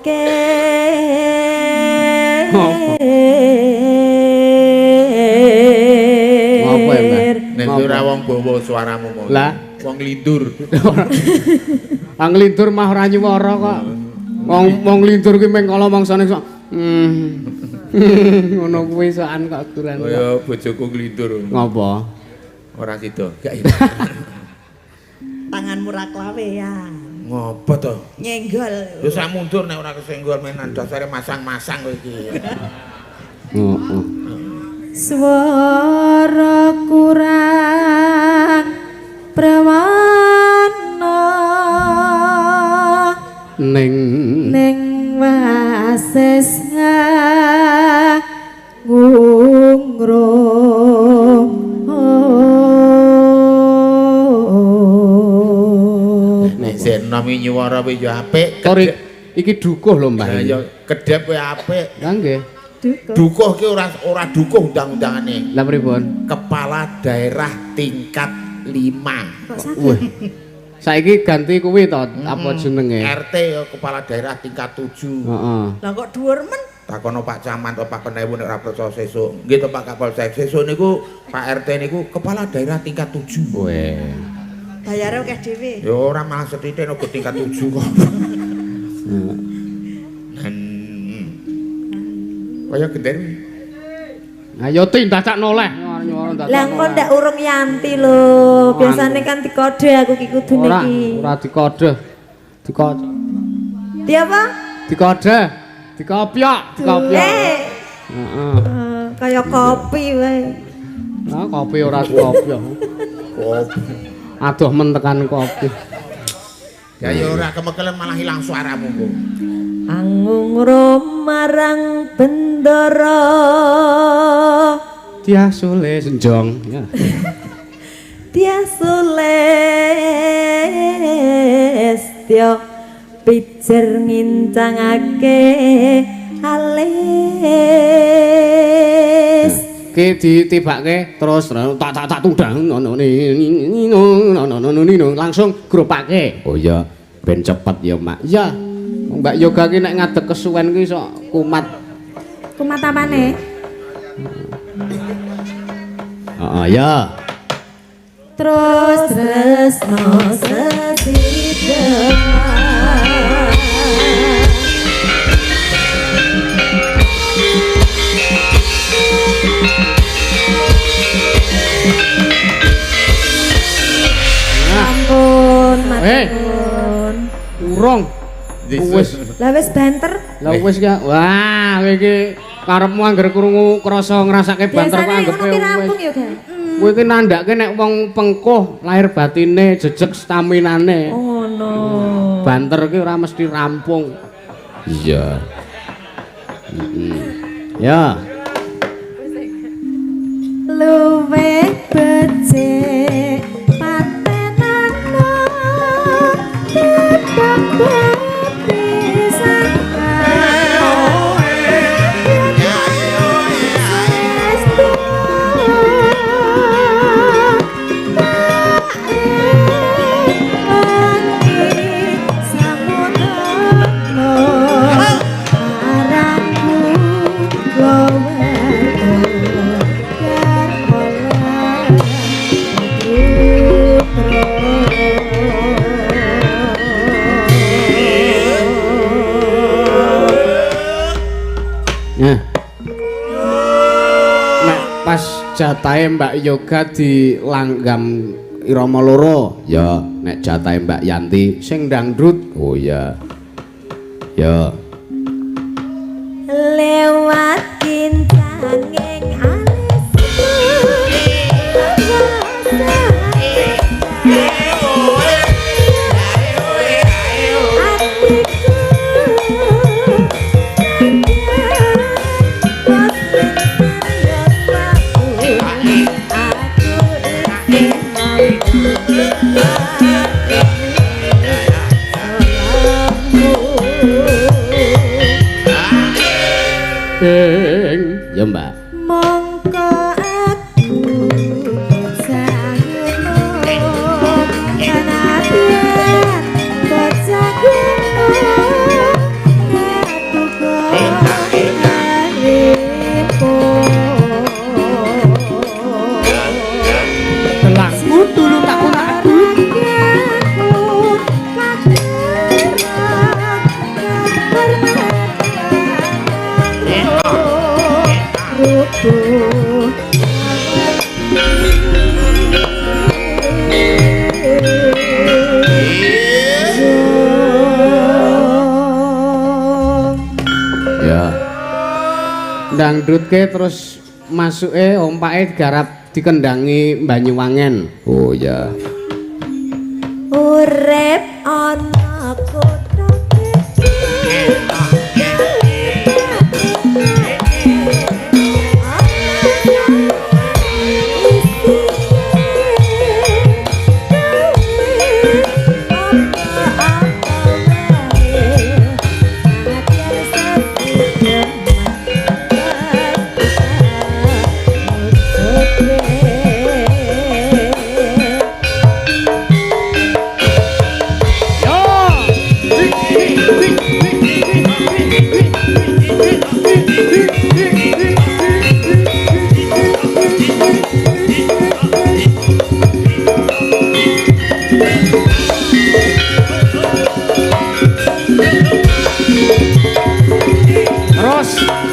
ya, Mbak? Nek ora wong bawa suaramu mau. Lah. Wong lindur. Ang lindur mah ora nyuwara kok. Wong lindur ki meng kala mangsane sok. Ngono kuwi sokan kok aturan. Kaya bojoku nglindur. Ngopo? Ora sida. Gak Tanganmu ra klawe ya. ngopo to? Nyenggol. Ya sak mundur nek ora kesenggol menan dasare masang-masang kowe iki. Heeh. Swara kurang prawana Ning ning wae Nek Senomi nyuwara kuwi yo apik. Tori iki dukuh lho Mbah. Ya kedhep kuwi apik. Lah nggih. Dukuh ki ora dukuh undang-undangane. Lah pripun? Kepala daerah tingkat 5. Wah. Saiki ganti kuwi to apa jenenge? RT ya kepala daerah tingkat 7. Heeh. Lah kok dhuwur men? Takono Pak Camat atau Pak Penewu nek ora percaya sesuk. Nggih to Pak Kapolsek. Sesuk niku Pak RT niku kepala daerah tingkat 7. Weh. Bayare akeh dhewe. Ya ora malah sethithik nek tingkat 7 kok. Kaya geden. Ayo tindak cak noleh. Lah kok ndak urung Yanti lho. Biasane kan dikode aku ki kudune iki. Ora dikode. Dikode. Di apa? Dikode. Dikopiok, dikopiok. Heeh. Kaya kopi wae. Nah, kopi ora dikopiok. Aduh men tekan kopi. Ya ora kemekelen malah hilang suaramu kok. Angung romarang bendara Diasule senjong ya. Diasulestyo pijer ngincangake alis. Ki ditibake terus tak tundang langsung grupake. Oh iya, ben cepet ya, Mak. Iya. Mbak Yoga ki nek ngadeg kesuwen ki sok kumat. Kumat apane? Heeh, ya. Terus tresno sesideman. Ampun, matur. Urung. Wis. Lah wis banter. Lah wis ya. Wah, kowe iki karepmu angger krungu krasa ngrasake banter kok anggepe wis. Rampung ya, Gan. Kowe iki nandhake nek wong pengkuh lahir batine jejeg staminane. Oh no. Banter ki ora mesti rampung. Iya. Ya. Luwih becik patenano tetep bisa. Pas jatahe Mbak Yoga dilanggam irama loro. Ya, nek jatahe Mbak Yanti sing dangdut. Oh ya. Ya. Lewat kincanging alismu Ya Mbak. mongko aku sayono kanatian bocah gunung ngatuko hariku Gelangku dulu tak aku. Ya. Dangdutke terus masuke ompake digarap dikendangi Banyuwangen. Oh ya. Urip ana kutha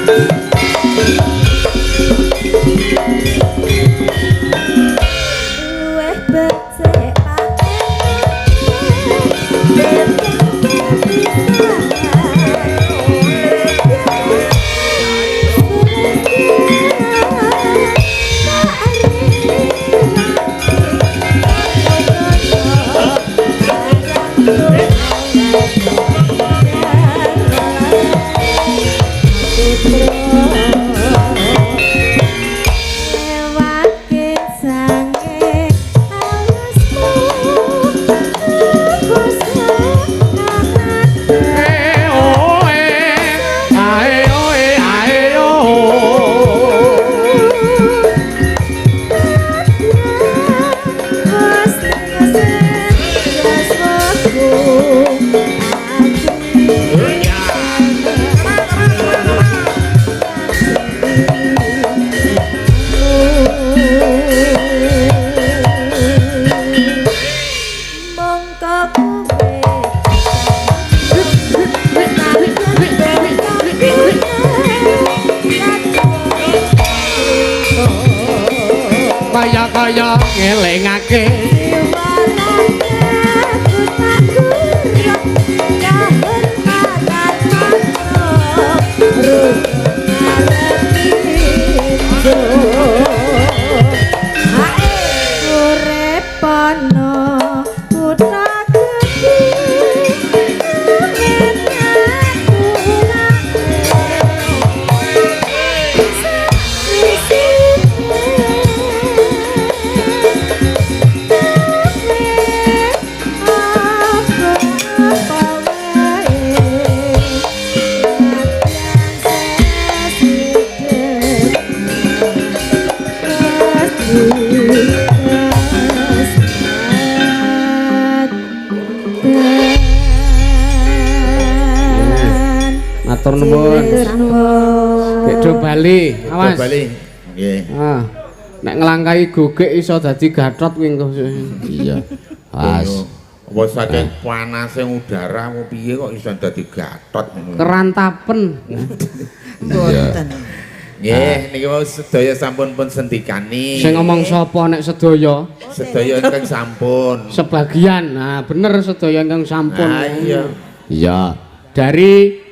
Weh becek kaya ngelingake matur nuwun. Dekdo Bali, awas. Bali. Nggih. Ah. Nek nglangkai gogek iso dadi gathot kuwi engko. Iya. Awas. Apa saking panase udaramu piye kok iso dadi gathot ngono. Kerantapen. Mboten. Nggih, niki wau sedaya sampun pun sendikani. Sing ngomong sapa nek sedaya? Sedaya ingkang sampun. Sebagian. Nah, bener sedaya ingkang sampun. Ah, iya. Iya. Dari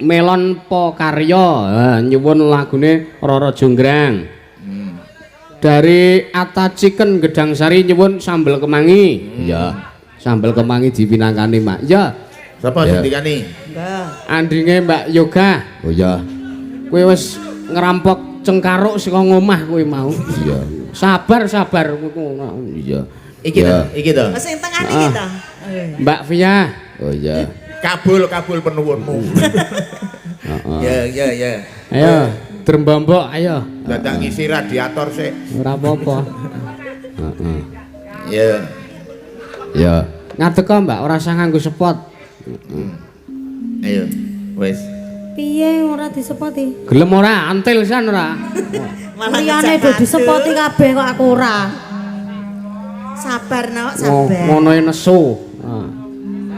Melon Pokarya nyuwun lagune Rara Jonggrang. Dari Ata Chicken Gedang Sari nyuwun sambel kemangi. Iya. Sambel kemangi dipinangkani, Mak. Iya. Sapa sendikani? Enggak. Andringe Mbak Yoga. Oh iya. Kowe wis ngerampok cengkaruk saka ngomah kowe mau. Iya. Sabar. Iya. Iki to, iki to. Sing tengah iki to. Mbak Via. Oh iya. Kabul penuwunmu. Ya. Ayo, Drembambok ayo. Dadak ngisi radiator sik. Ora apa-apa. Heeh. Ya. Ya. Ngadeg kok, Mbak, ora usah nganggo spot. Ayo. Wis. Piye ora disepoti? Gelem ora, antil san ora. Malah Liyane do disepoti kabeh kok aku ora. Sabar nok, sabar. Ngono nesu.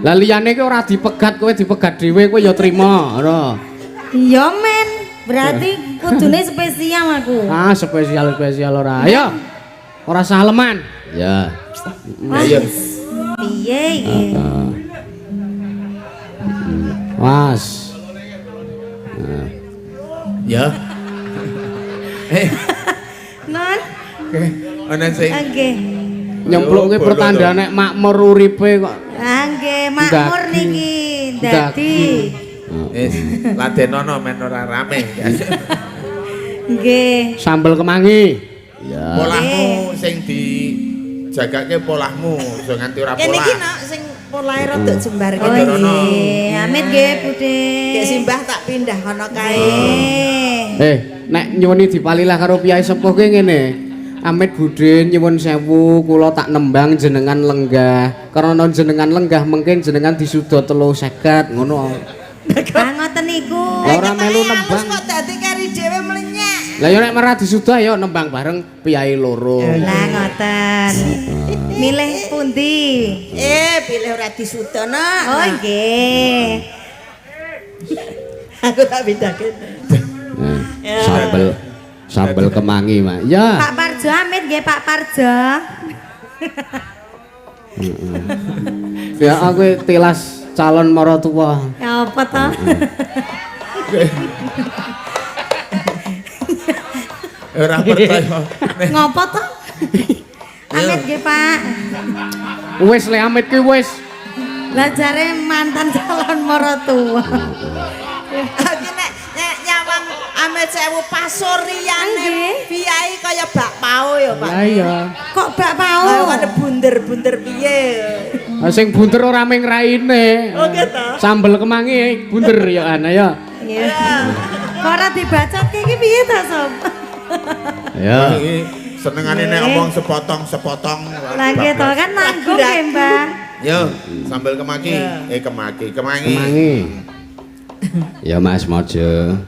Lah liyane ki ora dipegat, kowe dipegat dhewe kowe ya trima, ngono. Iya men, berarti kudune spesial aku. Ah, spesial ora. Ayo. Ora saleman. Ya. Ayo. Piye iki? Was. Ya. Non, Ana sing nggih. Nyemplung ki pertanda nek makmur uripe kok. Nggih, makmur niki dadi. wis ladenono men ora rame. Nggih. Sambel kemangi. Ya. Polahmu sing dijagake polahmu, aja nganti ora Kene polah. iki nok sing polahe rada jembar Oh kene. nggih, amit nggih Budhe. Gek simbah tak pindah kono kae. Nek nyuwuni dipalilah karo piyai sepuh ki ngene. Amit Budhe nyuwun sewu kula tak nembang jenengan lenggah. Karena jenengan lenggah mungkin jenengan disuda 350 ngono. Ah ngoten niku. Ora melu nembang. Kok dadi kari dhewe mlenyek. Lah yo nek merah disuda yo nembang bareng piyai loro. Lah ngoten. Milih pundi? Pilih ora disuda nok. Oh nggih. Aku tak pindah kene. Sambel kemangi, Mak. Ya. Pak Parjo amit nggih Pak Parjo. Ya aku tilas calon maratua. Ya apa to? Ora percaya. Ngopo to? Amit nggih Pak. Wis le amit ki wis. Lah jare mantan calon maratua. Iki nek nyawang ame sewu pasuriyane Nggih. biayi kaya bak pao ya, Pak. Lah iya. Kok bak pau? Ana bunder-bunder piye. Sing bunder ora ming raine. Oh gitu. Sambel kemangi bunder ya ana ya. Iya. Kok ora dibacotke iki piye to, Sob? Ya. Iki senengane nek omong sepotong-sepotong. Lah nggih to kan nanggung nggih, Mbah. Yo, sambel kemangi. Kemangi. Kemangi. Ya Mas Mojo.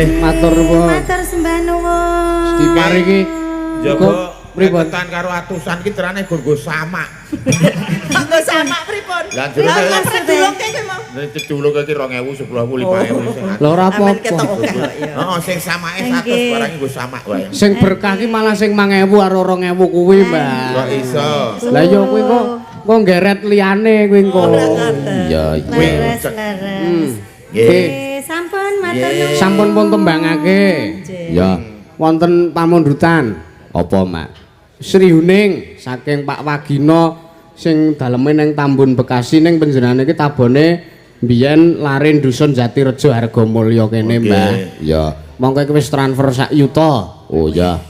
Matur nuwun. Matur sembah nuwun. Diparingi Joko pripun? rebutan karo atusan ki terane gur sama. Kok sama pripun? Lah jero Lah predulung kowe mau. nek ceduluk iki 2000, 10.000, 5.000. Lho ora Amen apa-apa. ketok akeh kok ya. Heeh, sing samae 100 barang nggo sama wae. Sing berkah ki malah sing 1000 karo 2000 kuwi, Mbak. Kok iso? Lah ya kuwi kok nggeret liyane kuwi kok. Iya, iya. Leres leres. Nggih. Sampun matur nuwun. Sampun pun tembangake. Ya, wonten pamundutan. Apa, Mak? Sri Huning saking Pak Wagina sing daleme ning Tambun Bekasi ning panjenengane iki tabone biyen lare dusun Jatirejo Hargamulya kene, Mbah. Ya, mongko iki wis transfer 1 yuta. Oh ya.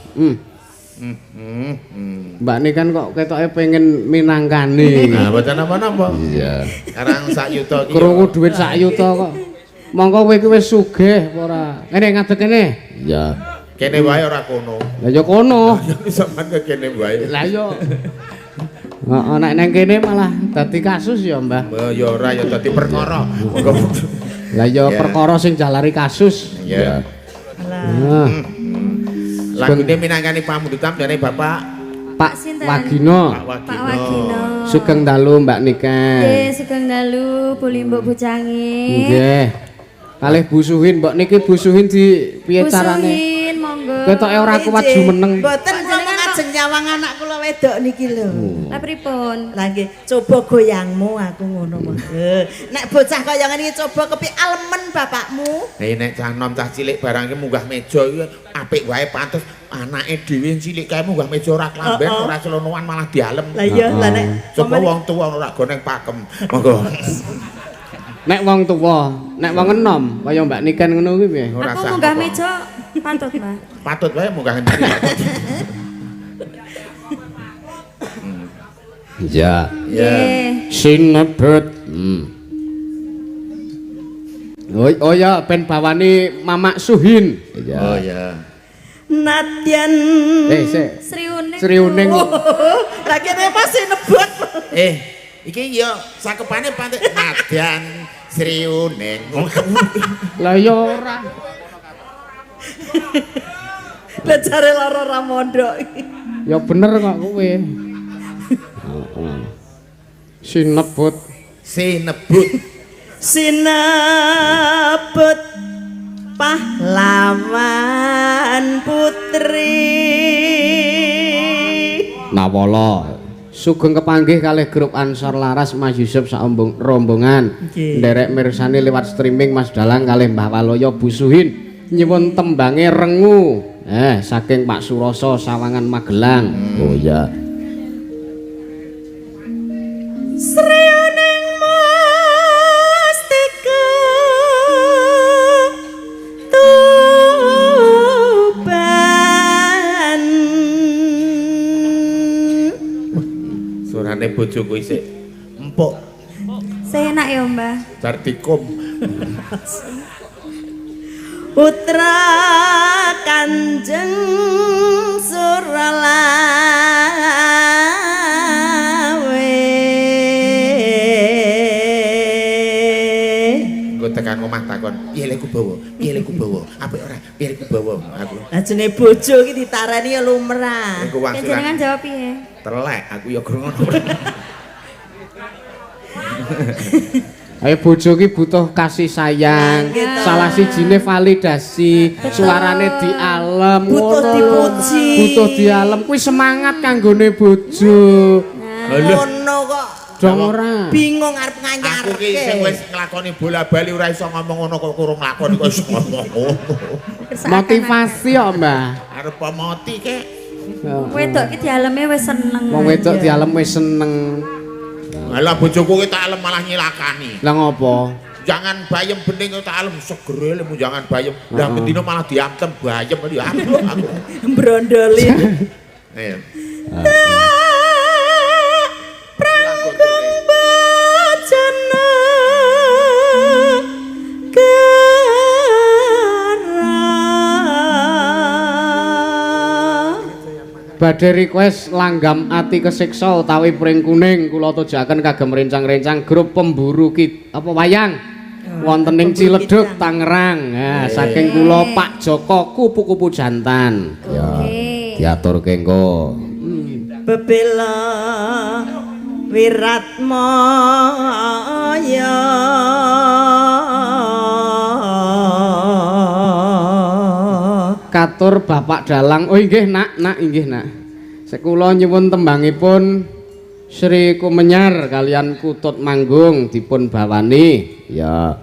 Mbak ini kan kok ketoke pengen minangkani. Nah, mboten napa-napa. Iya. Sekarang 1 yuta ki. Krungu dhuwit 1 yuta kok. Mongko kowe iki wis sugih apa ora? Kene ngadeg kene. Iya. Kene wae ora kono. Lah ya kono. Sampeyan ke kene wae. Lah ya. Heeh, nek nang kene malah dadi kasus ya, Mbah. Ya ora ya dadi perkara. Lah ya perkara sing jalari kasus. Ya. Nah, Lagune minangkani pamundutan dari Bapak Pak Sinten? Wagina. Pak Pak Wagina. Sugeng dalu Mbak Niken. Nggih, sugeng dalu Buli Mbok Bucangi. Nggih. Kalih busuhin Mbok niki busuhin di piye carane? Busuhin monggo. Ketoke ora kuat jumeneng. Mboten kula ngajeng nyawang anak kula wedok niki lho. Lah pripun? Lah nggih, coba goyangmu aku ngono mah. Nek bocah kaya ngene iki coba kepi alemen bapakmu. nek cah nom cah cilik barang ki munggah meja iki apik wae pantes anake dhewe cilik kae munggah meja ora klamben ora celonoan malah dialem. Lah iya, lah nek Coba wong tuwa ora goneng pakem. Monggo. Nek wong tuwa, nek wong enom kaya Mbak Niken ngono kuwi piye? Ora Aku sah. munggah meja pantut, Mbah. Patut wae munggah ngendi. Iya. Nggih. Sinebut. Oh ya ben bawani Mamak Suhin. Oh ya. nadyan Sik. Sri Uning. Sri Uning. lah kene pasti nebut. Iki ya sakepane pantes nadyan Sri Uning. Lah ya ora. Lah jare lara ra mondok iki. Ya bener kok kowe. Sinebut. Sinebut. Sinebut pahlawan putri. Nawala sugeng kepanggih kalih grup Ansor Laras Mas Yusuf sak rombongan nderek mirsani lewat streaming Mas Dalang kalih Mbah Waloyo Busuhin nyuwun tembange Rengu saking Pak Suroso Sawangan Magelang. Oh ya. Sri Uning Mustika Tuban. Surane bojoku isih empuk Seenak ya, Mbah. Cartikum. Putra Kanjeng Suralawe. Engko tekan omah takon, piye lek Kubawa? Piye lek Kubawa? Apik ora? Piye lek Kubawa? Aku. Ajene bojo iki ditarani ya lumrah. Engko wong Jenengan jawab piye? telek aku ya krungu. Ayo bojo ki butuh kasih sayang. Salah sijine validasi, suarane dialem Butuh ngono. dipuji. Butuh dialem kuwi semangat kanggone bojo. Ngono kok. Dong ora. Bingung arep Aku ki nganyarke. sing wis nglakoni bola-bali ora iso ngomong ngono kok kurang nglakoni kok iso ngomong ngono. Motivasi kok, Mbah. Arep mati kek. Wedok ki dialeme wis seneng. Wong wedok dialem wis seneng. Alah bojoku ki tak alem malah nyilakani. Lah ngopo? Jangan bayem bening tak alem segere lemu jangan bayem. Lah bendina malah diantem bayem ya aku. Brondoli. Ayo. Prangkung bacana gara. Badhe request langgam ati kesiksa utawi pring kuning kula tujaken kagem rencang-rencang grup pemburu apa wayang. wonten ing Ciledug Tangerang. Nah, saking kula Pak Joko kupu-kupu jantan. Ya. Diaturke engko. Bebela Wiratmaya Katur Bapak Dalang. Oh inggih nak inggih nak. Sekula nyuwun tembangipun Sri Kumenyar kalian Kutut Manggung dipun bawani ya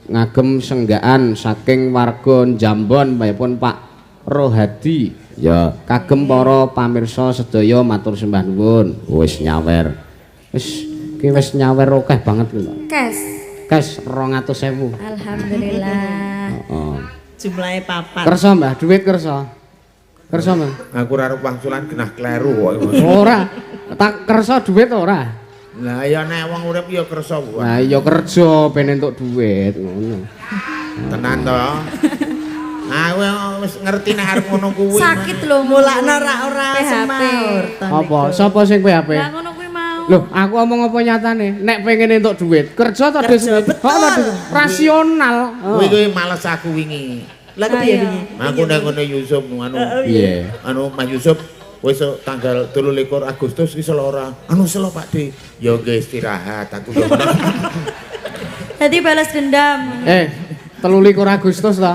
ngagem senggaan saking warga Jambon pun Pak Rohadi ya kagem para pamirsa sedaya matur sembah nuwun. Wis nyawer. Wis nyawer akeh banget lho. Kes 200.000. Alhamdulillah. Heeh. jumlahe 4 Kersa Mbah, duit kersa. Kersa Mbah. Aku ora arep wangsulan genah kleru kok. Ora. Tak kersa duit ora. Lah ya nek wong urip ya kersa wae. Lah iya kerja ben entuk duit ngono. Tenan to. Aku wis ngerti nek arep ngono kuwi. Sakit lho mulakno ora PHP. semaur to Apa? Sapa sing PHP? Lah ngono kuwi mau. Loh, aku omong apa nyatane? Nek pengen entuk duit, kerja to Des. Rasional. Kuwi males aku wingi. lah kepiye wingi Aku nang ngene Yusuf anu. Piye? Anu Mas Yusuf wis tanggal 23 Agustus ki selo ora. Anu selo Pak De. Ya nggih istirahat aku yo. Jadi balas dendam. 23 Agustus to.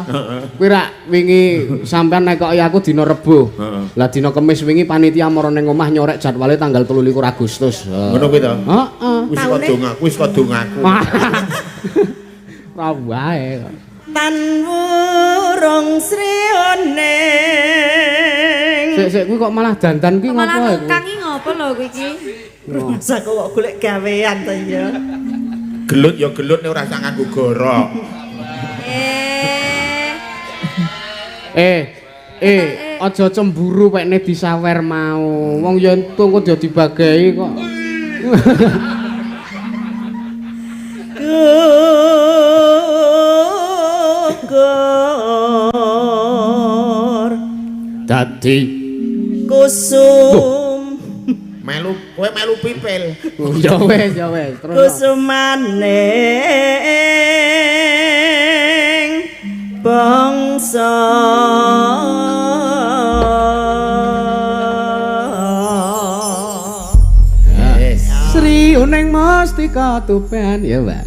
Kuwi rak wingi sampean nekoki aku dina Rebo. Lah dina Kamis wingi panitia mara ning omah nyorek jadwale tanggal 23 Agustus. Ngono kuwi to. Heeh. Wis kok dongaku. Ora wae. tan wurung srioning Sik kuwi kok malah dandan ki Malah ngopo iku? tukang iki ngopo lho kuwi iki? masa kok golek gawean to ya Gelut ya gelut nek ora usah nganggo gorok. Aja cemburu pekne disawer mau. Wong ya entung kok dia dibagei kok. gugur Dadi kusum Kowe melu pipil. ya wes terus. kusumaning bangsa Sri uning mustika tupen ya, Mbak.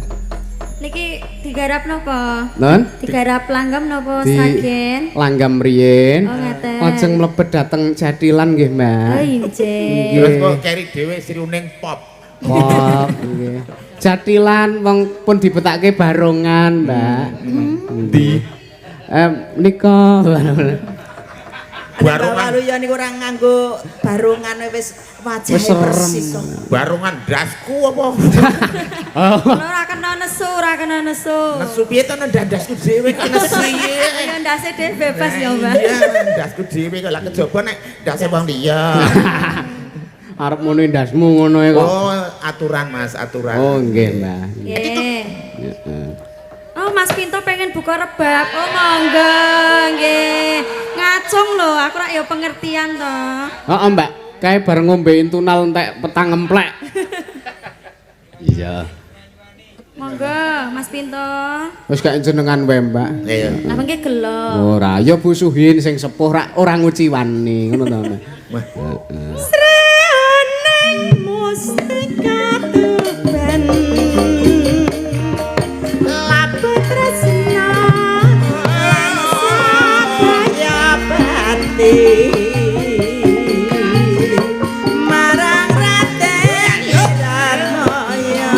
Niki digarap napa? Non? Digarap langgam napa Di saken? langgam riyin. Oh ngeten. Lajeng mlebet dateng Jatilan nggih, Mbak. Oh injih. Terus kok keri dhewe Sri Uning pop. Pop nggih. Jatilan wong pun dibetake barongan, Mbak. Di Nika barongan lalu ya niku ora nganggo barungan wis wajahe Wis serem. persis kok. barongan dasku apa? Ora kena nesu. Nesu piye to nang dandasku dhewe kok nesu piye? Ya ndase dhewe bebas ya, Mbak. Iya, dasku dhewe kok lak kejaba nek dase wong liya. arep muni ndasmu ngono e kok. Oh, aturan Mas, aturan. Oh nggih, Mbak. Nggih. Heeh. Oh, Mas Pinto pengen buka rebab. Oh, monggo nggih. Ngacung lho, aku rak ya pengertian to. Heeh, Mbak. Kae bareng ngombe intunal entek petang emplek. Iya. Monggo, Mas Pinto. Wis gak jenengan wae, Mbak. Iya. Lah mengke gelo. Ora, ya busuhin sing sepuh ora nguci wani, ngono to, Mbak. Wah. Srioning mustika tuben labu tresna lan sadaya bati marang Raden Wiratoya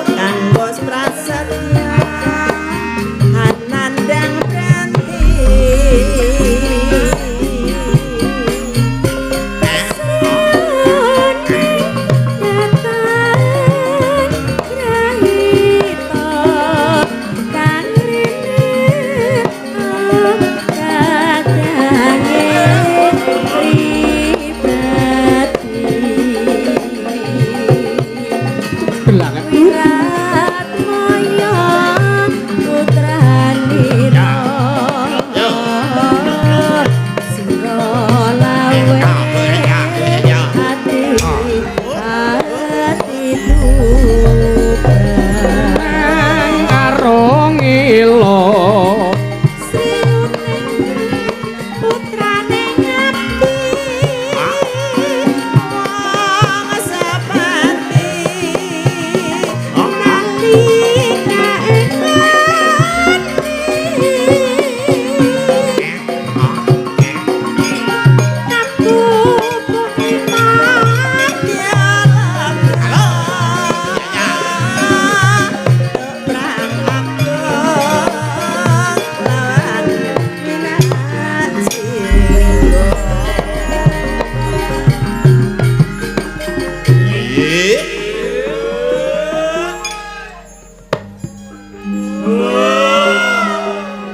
kanggo prasetya anandang pranti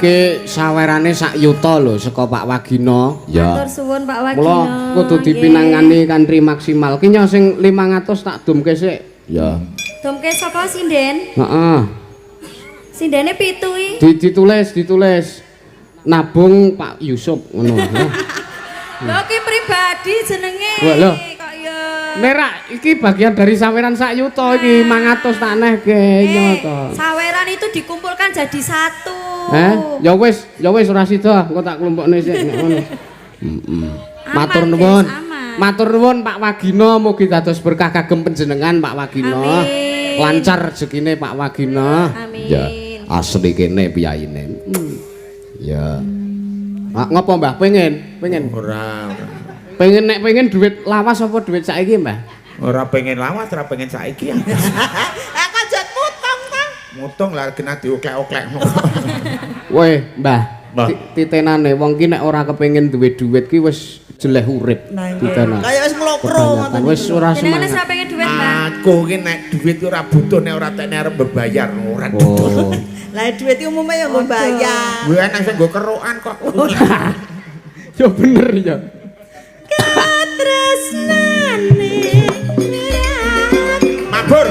iki sawerane sak yuta lho saka Pak Wagina. Matur suwun Pak Wagina. Mula kudu dipinangani kanthi maksimal. Ki nyong sing 500 tak dumke sik. Ya. Domke saka sinden? Heeh. Sindene 7 iki. Ditulis. Nabung Pak Yusuf ngono. Lho ki pribadi jenenge. Wah, lho. Kok ya. Nerak iki bagian dari saweran sak yuta iki 500 tak nehke nyoto. Saweran itu dikumpulkan jadi satu. Ya wis ora sida, engko tak klumpukne sik nek ngono. Matur Aman, nuwun. guys, aman. Matur nuwun Pak Wagina, mugi dados berkah kagem panjenengan Pak Wagina. Amin. Lancar rezekine Pak Wagina. Amin. Ya, asli kene piyaine. Ya. Ngopo Mbah pengen? Ora. Pengen duit lawas apa duit saiki Mbah? Ora pengen lawas, ora pengen saiki. Aku jat mutong ta. Mutong lah kena dioklek-oklek. Weh, Mbah. Mbah. Titenane wong ki nek ora kepengin duwe duit ki wis jeleh urip. Titenan. Kayak wis nglokro ngoten. Wis ora Jenengan semangat. ora pengen duit, Mbak. Aku ki nek duit ora butuh nek ora tekne arep bebayar ora. Oh. Lah duit iki umume ya nggo bayar. Gue enak sing nggo kerokan kok. Ya bener ya. Tresnane Mabur.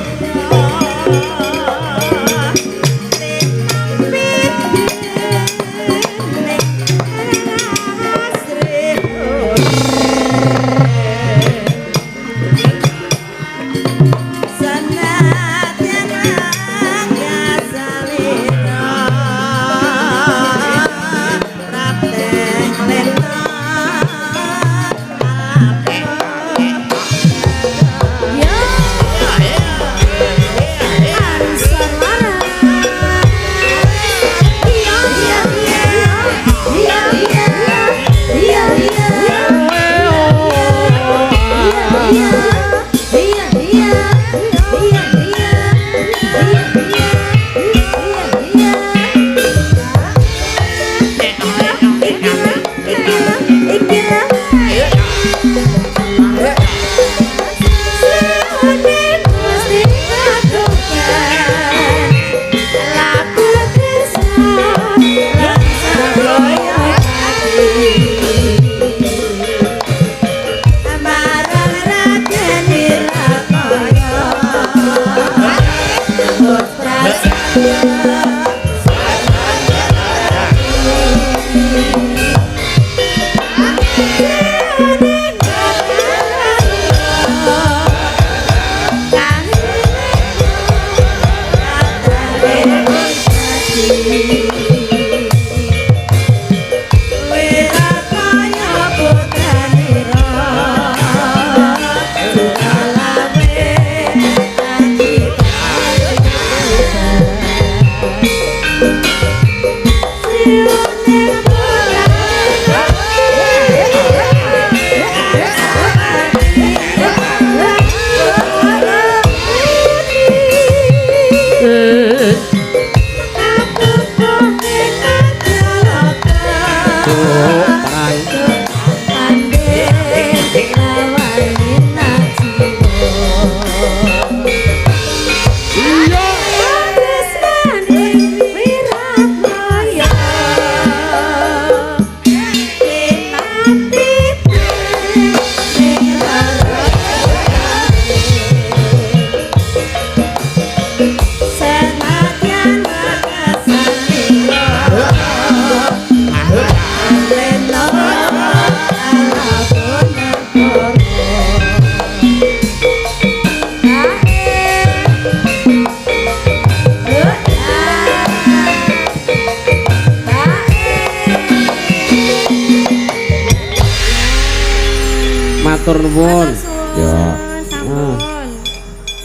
Matur nuwun. Ya. Sampun.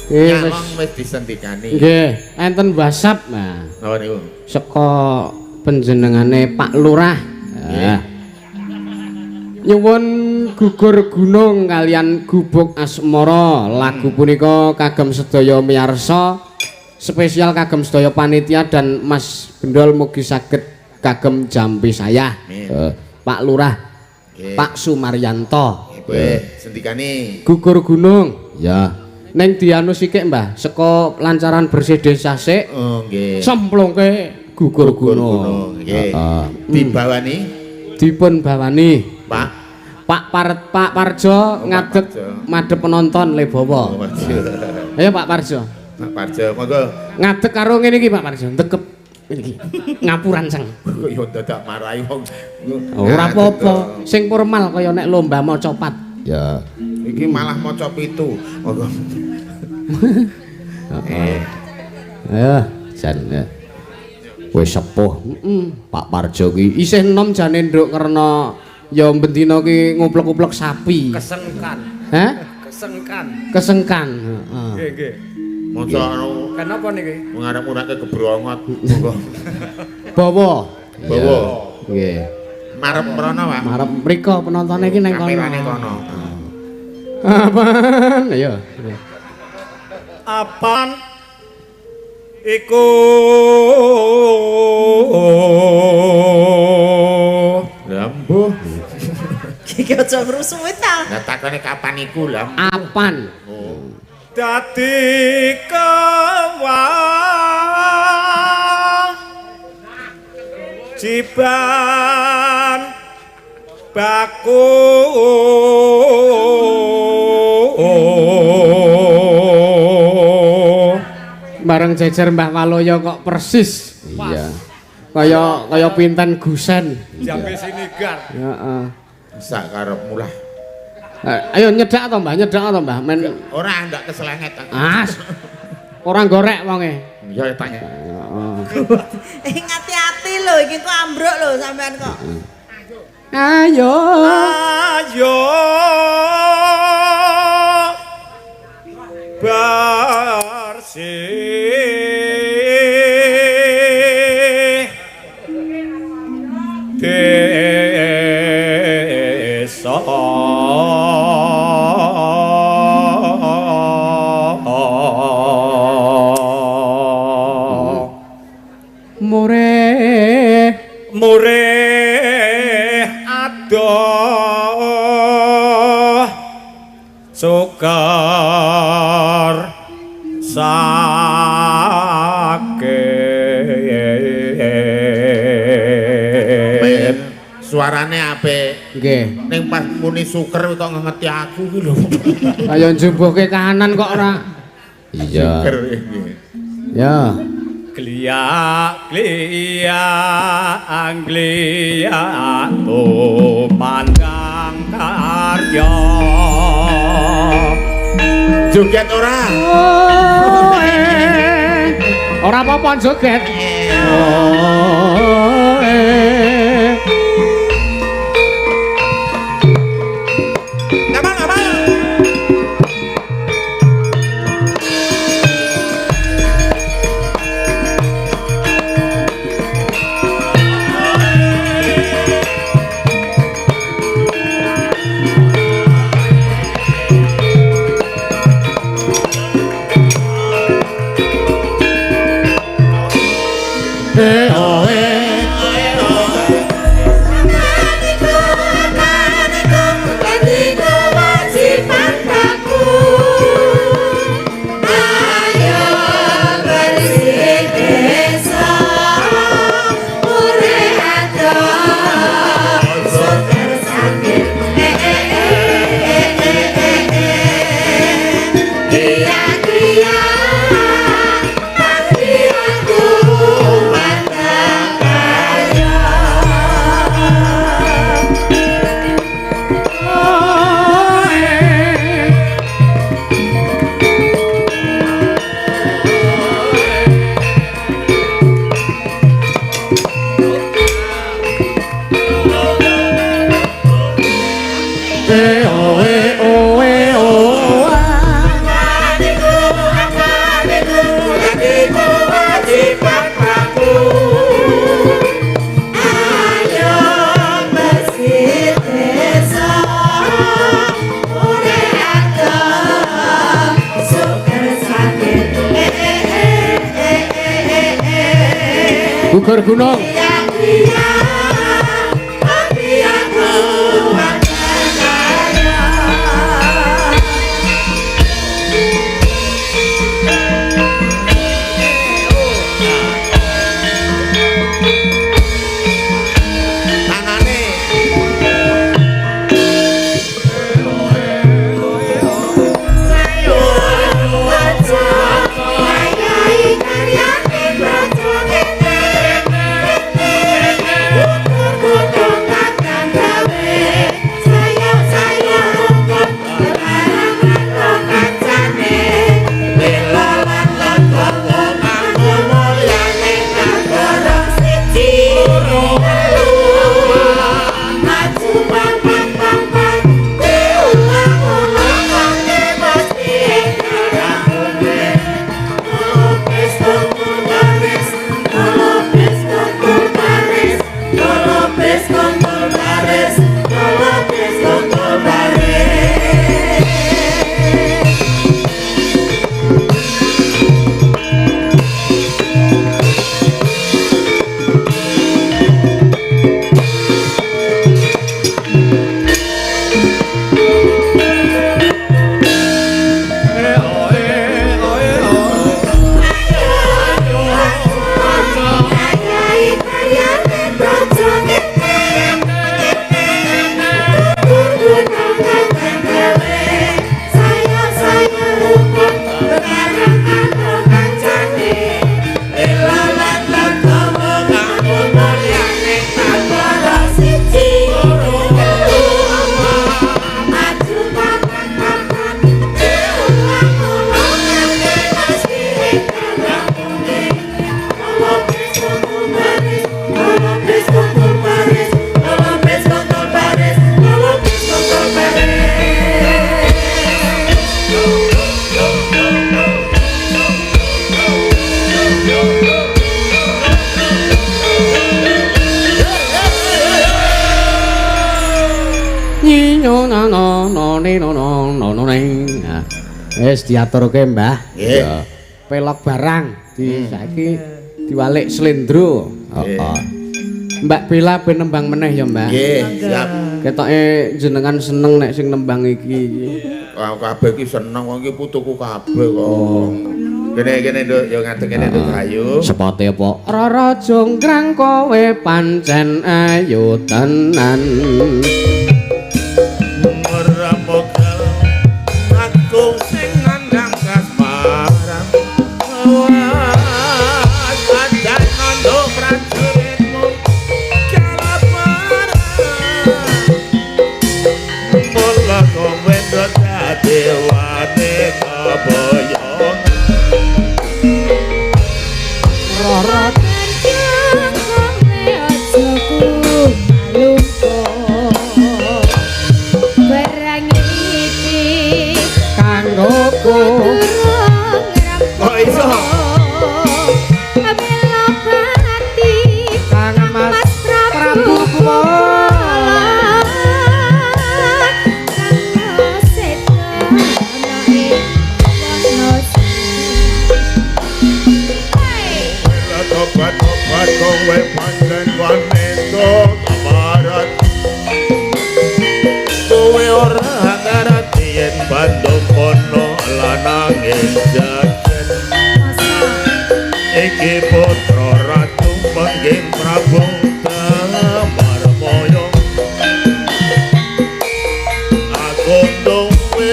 Nyawang wis disentikani. Nggih, enten WhatsApp nah. Napa niku? Saka panjenengane Pak Lurah. Ya. Nyuwun gugur gunung kalian gubuk asmara. Lagu punika kagem sedaya miyarsa, spesial kagem sedaya panitia dan Mas Gendol mugi saged kagem jampi saya. Pak Lurah. Pak Sumaryanto. Sentikane. Gugur gunung. Ya. Neng dianu sithik Mbah, saka lancaran bersih desa sik. Oh nggih. Semplungke gugur gunung. Nggih. Dibawani dipun bawani Pak Pak Parjo ngadeg madhep penonton Lebawa. Ayo Pak Parjo. Pak Parjo, monggo. Ngadeg karo ngene iki Pak Parjo, ndekep iki. Ngapuranceng. Yo dadak marahi wong. Ora apa-apa, sing formal kaya nek lomba maca pat. Ya. Iki malah maca 7. Monggo. Ayo, jan ya. Wis sepuh. Pak Parjo ki isih enom jane nduk karena ya bendina ki nguplek-uplek sapi. Kesengkan. Hah? Kesengkan. Kesengkan. Heeh. Nggih, nggih. Maca anu Kenapa niki? ngarep-ngarep kebrongot. Monggo. Bawa. Bawa. Nggih. Marep mrono, Pak. Marep mriko penontone iki nang kono. Kamerane kono. Apaan? Ayo. Apan iku Lambuh. Iki aja ngrusuhi ta. Lah takone kapan iku lah? Apan? dadi kewajiban baku bareng jejer Mbah Waloyo kok persis. Iya. Kaya pinten gusen. jambe sinigar. Heeh. Sak karepmu lah. Ayo nyedak to Mbah, nyedak to Mbah. Men Ora ndak keselenget. as. Ora gorek wonge. Ya tanya. Heeh. Hati-hati lho iki kok ambruk lho sampean kok. Ayo. Ayo bersih desa mureh adoh sukar sakit Suarane apik. Nggih. Ning pas muni suker kok ngengeti aku ki lho. Ayo njumbuhke kahanan kok ora. Iya. Suker iki. Ya. Glia tumandang karya Joget ora? Ora apa-apa joget. Oh, Abang. Gugur gunung. Wis diaturke, Mbah. Nggih. Ya. Pelok barang saiki diwalik slendro. Heeh. Mbak Bella ben nembang meneh ya, Mbak. Nggih, siap. Ketoke jenengan seneng nek sing nembang iki. Kabeh iki seneng wong iki putuku kabeh kok. Kene Nduk, yo ngadeg kene Nduk ayu. Sepote apa? Rara jonggrang kowe pancen ayu tenan. Ora mokal aku sing nandang kasmaran. Awas ajan nando prajuritmu kalaparan. Mula kowe ndok dewane kaboyong. Rara kanggoku Kok iso? Kang Mas Prabu Tobat kowe pancen wanita kamarat. Kowe ora ngerti yen bandung kono lananging jajan. Iki putra ratu pengging Prabu Damarmaya. Aku duwe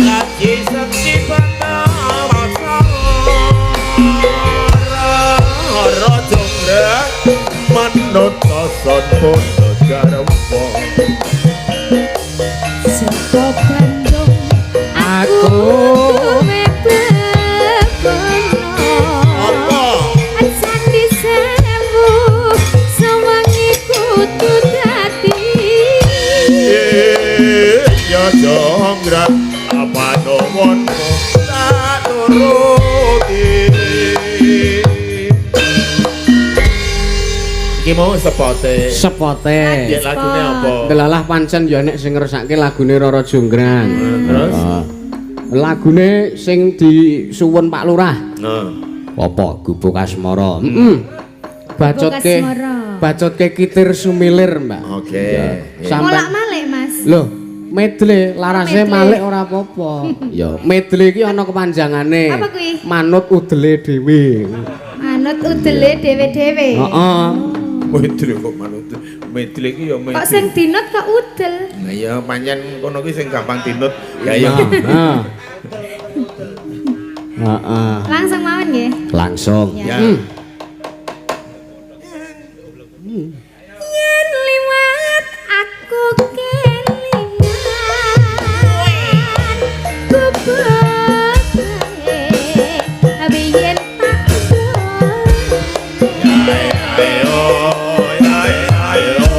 aji sakti panawasa. Raja Ngrek manut toson pundhut garwa. aku Ya jonggrang apa nuwunmu tak nuruti. Iki mau sepote. Ya lagune apa? Delalah pancen ya nek sing ngersake lagune Rara Jonggrang. Terus? Lagune sing disuwun Pak Lurah. Nah. Apa Gubuk Asmara. Bacotke kitir sumilir, Mbak. Oke. Molak malik, Mas. Lho, medley larase malik ora apa-apa. Ya, medley iki ana kepanjangane. Apa kuwi? Manut udele dhewe. Manut udele dhewe-dhewe. Heeh. Medley kok manut. Medley iki ya medley. Kok sing dinut kok udel? Nah ya pancen kono ki sing gampang dinut. Ya ya. Heeh. Heeh. Langsung mawon nggih. Langsung. Ya. Yen liwat aku kelingan kubae abiyen tak Ayo, ayo.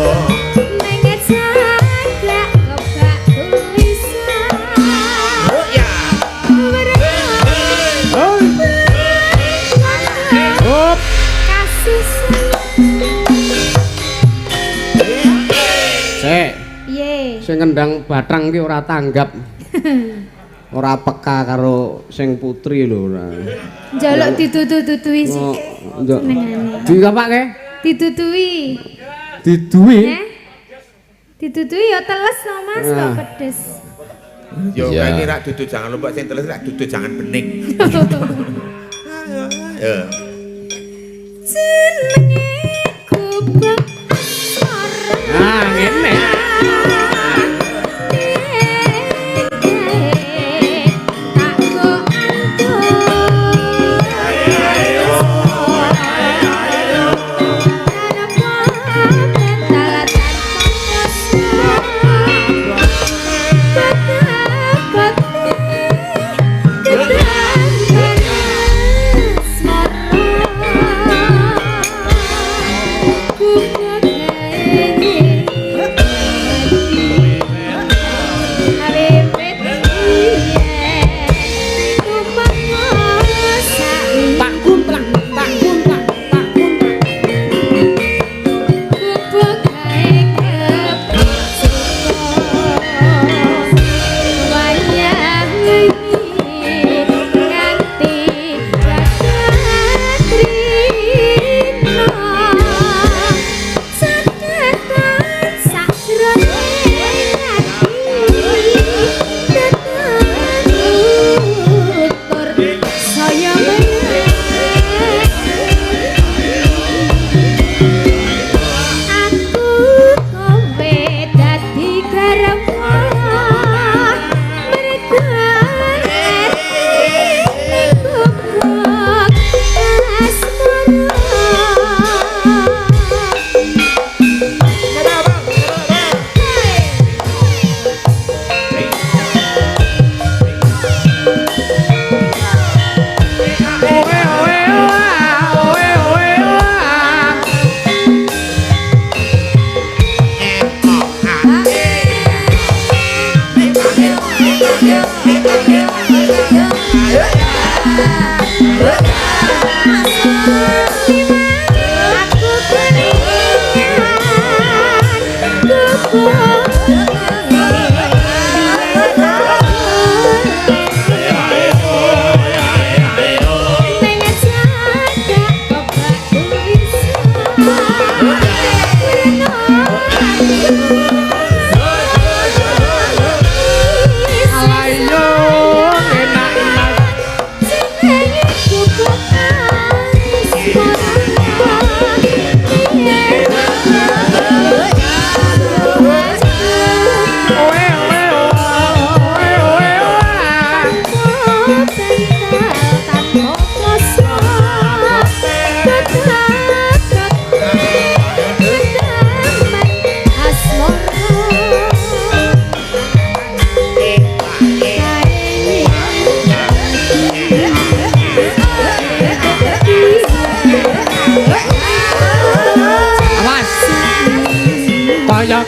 nenget sagak kebak tulisan Ya. Hop. kasih Sik, ye sing ngendang bathang ki ora tanggap. Ora peka karo sing putri lho ora. njaluk ditutu-tutui sih Oh, njok. senengane Dikapake? ditutui Diduwi. ditutui ya teles no Mas kok Ah. pedes. Yo Ya. kaya rak duduk jangan lupa sing teles rak duduk jangan bening. Ya. Jenenge kubek Ah, ngene. Smart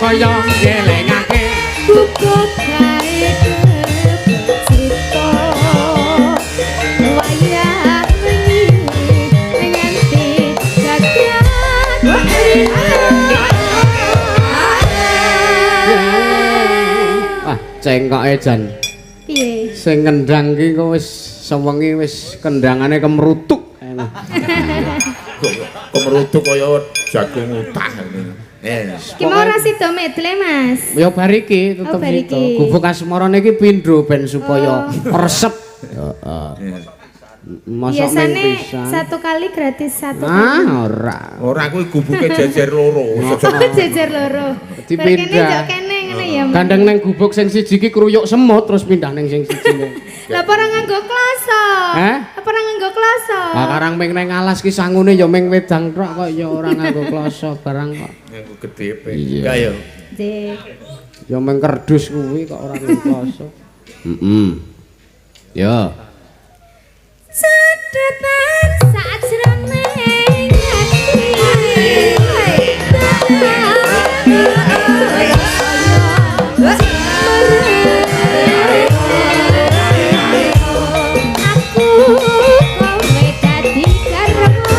kaya ngelingake buku gawe cerita wayah wengi nganti ah cengkoke jan piye sing kendang ki kok wis sewengi wis kendangane kemrutuk Kemerutuk kaya jagung utah. ki mau ora sida medle Mas ya bar iki tetep Oh, bar itu iki. gubuk asmarane iki pindho ben supaya resep heeh mosok ming biasane pisan satu kali gratis satu ah ora Ora kuwi gubuke jejer loro. kali jejer loro Dipindah. Berkene njok kene ngene ya Mas. gandeng neng gubuk sing siji ki kruyuk semut terus pindah neng sing siji Lah apa ora nganggo kloso? Hah? Apa ora nganggo kloso? ah karang ming neng alas ki sangune ya ming wedang tok kok ya ora nganggo kloso barang kok Nganggo gedhe pe. Iya. Kaya Dik. ya ming kerdus kuwi kok ora nganggo kloso ya Sedetan saat seremeng aku kowe dadi karepmu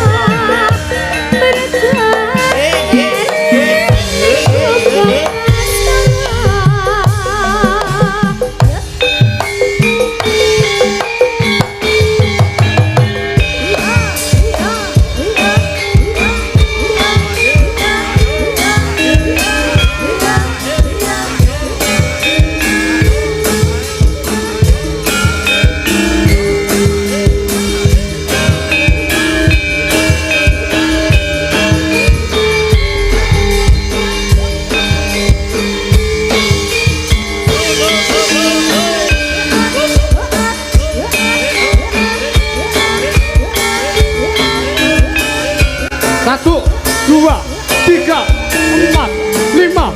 Satu, dua, tiga, empat, lima,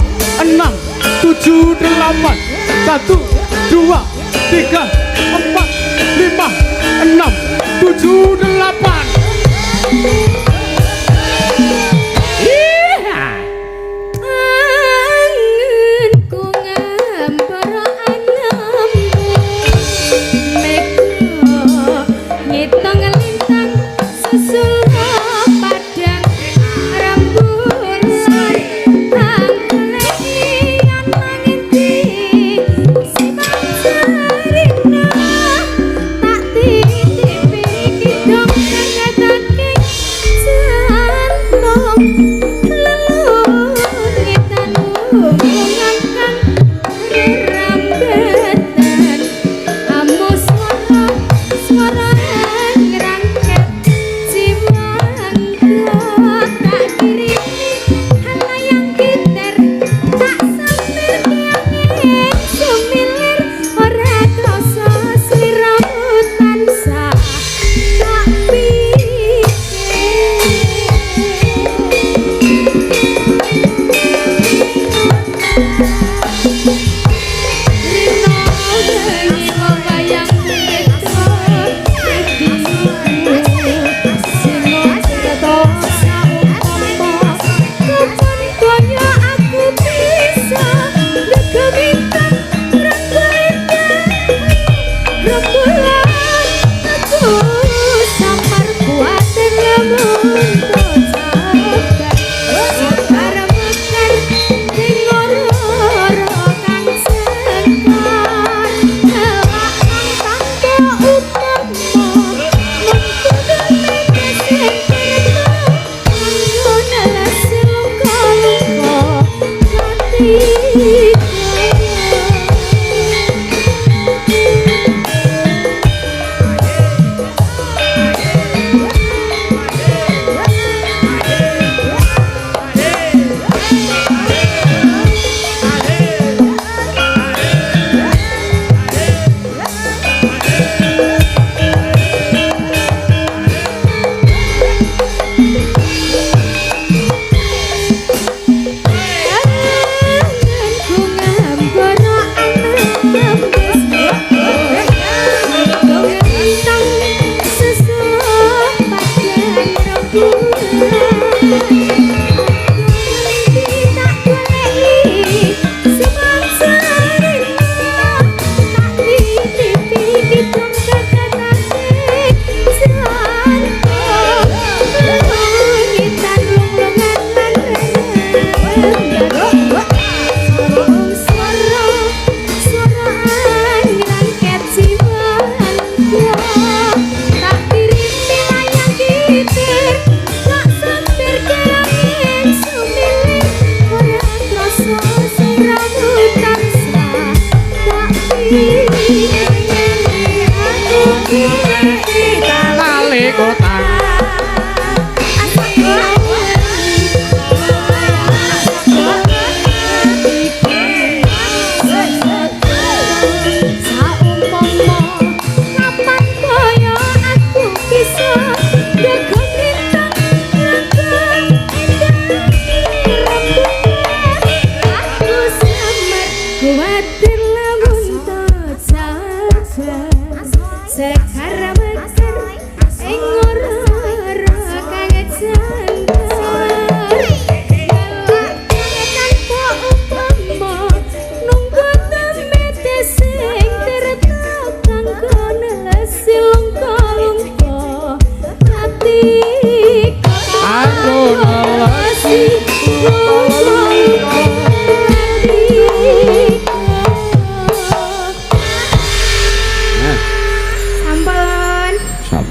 enam, tujuh, delapan. Satu, dua, tiga, empat, lima, enam, tujuh, delapan. Angenku ngambara anammu Mekro nyitong lintang susul padang rambulan Angleyan manginti si bangsa rina tak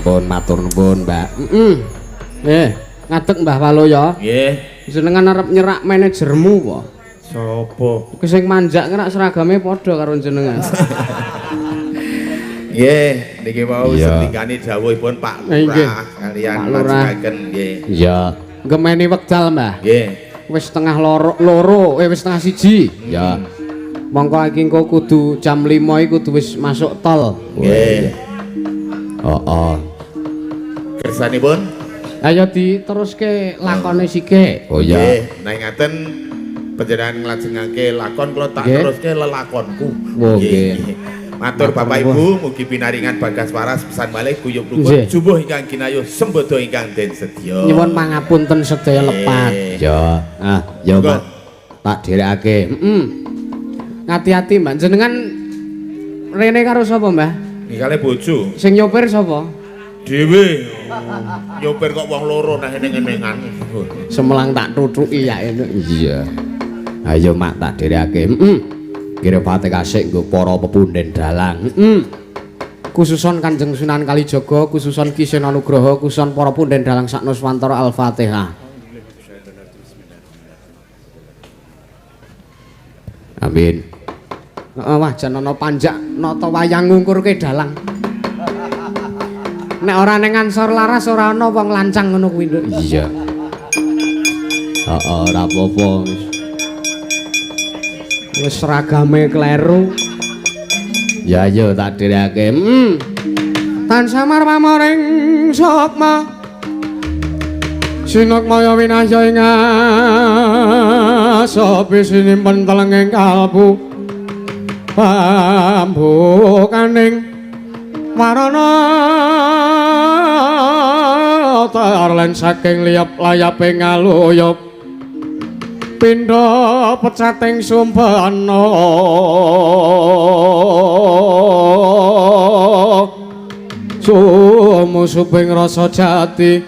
Pun matur nuwun, Mbak. Ngadeg Mbah Waloya. Nggih. Jenengan arep nyerak manajermu apa? Sopo? Ki sing manjak ngerak seragame padha karo jenengan. Nggih, niki mau Iya. setingkane dawuhipun Pak Nggih. Lurah kalian Pak Lurah. majengaken nggih. Iya. Gemeni wekdal, Mbah. Nggih. Wis setengah loro, wis setengah siji. Ya. Mongko iki engko kudu jam 5 iki kudu wis masuk tol. Nggih. Heeh. Kersanipun? Ayo diteruske lakone sike. Oh Nggih, nek ngaten panjenengan nglajengake lakon kula tak Nggih. teruske lelakonku. Oh, nggih. Matur Bapak Ibu, mugi pinaringan bagas waras pesan malih guyub rukun Nggih. jumbuh ingkang kinayuh sembodo ingkang den sedya. Nyuwun pangapunten sedaya lepat. Ya. Ah, ya, Mbak. Tak dherekake. Ngati-ati, Mbak. Jenengan rene karo sapa, Mbah? Nikale bojo Sing nyopir sapa? dhewe. Nyopir kok wong loro nah eneng-enengan. Semelang tak tutuki ya ene. Iya. Ayo mak tak dherekake. Kira pate kasih nggo para pepunden dalang. Khususon Kanjeng Sunan Kalijaga, khususon Ki Sena Nugraha, khususon para punden dalang saknuswantara Al-Fatihah. Amin. Wah jan ana panjak nata wayang ngungkurke dalang. Nek ora ning Ansor Laras ora ana wong lancang ngono kuwi, Nduk. Iya. Heeh, ora apa-apa. Wis seragame kleru. Ya yo tak dherekake. Tan samar pamoring sukma. Sinakmaya winaya ing asopi sinimpen telenging kalbu. Pambukaning warana tarlen saking liyap layape ngaluyup. Pindha pecating sumpana sumusuping rasa jati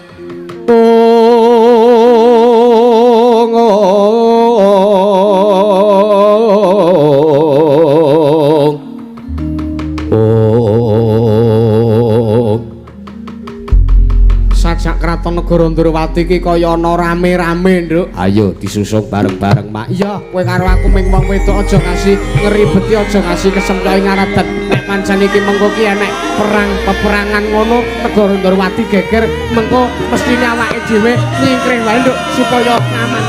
sajak kraton negara Ndrawati iki kaya ana rame-rame, Nduk. Ayo disusung bareng-bareng, Mak. Iya, kowe karo aku ming wong wedok aja ngasih ngeribeti, aja ngasih kesemplai ngaredet. Nek pancen iki mengko ki enek peperangan ngono, negara Ndrawati geger, mengko mestine awake dhewe nyingkring wae, Nduk, supaya aman.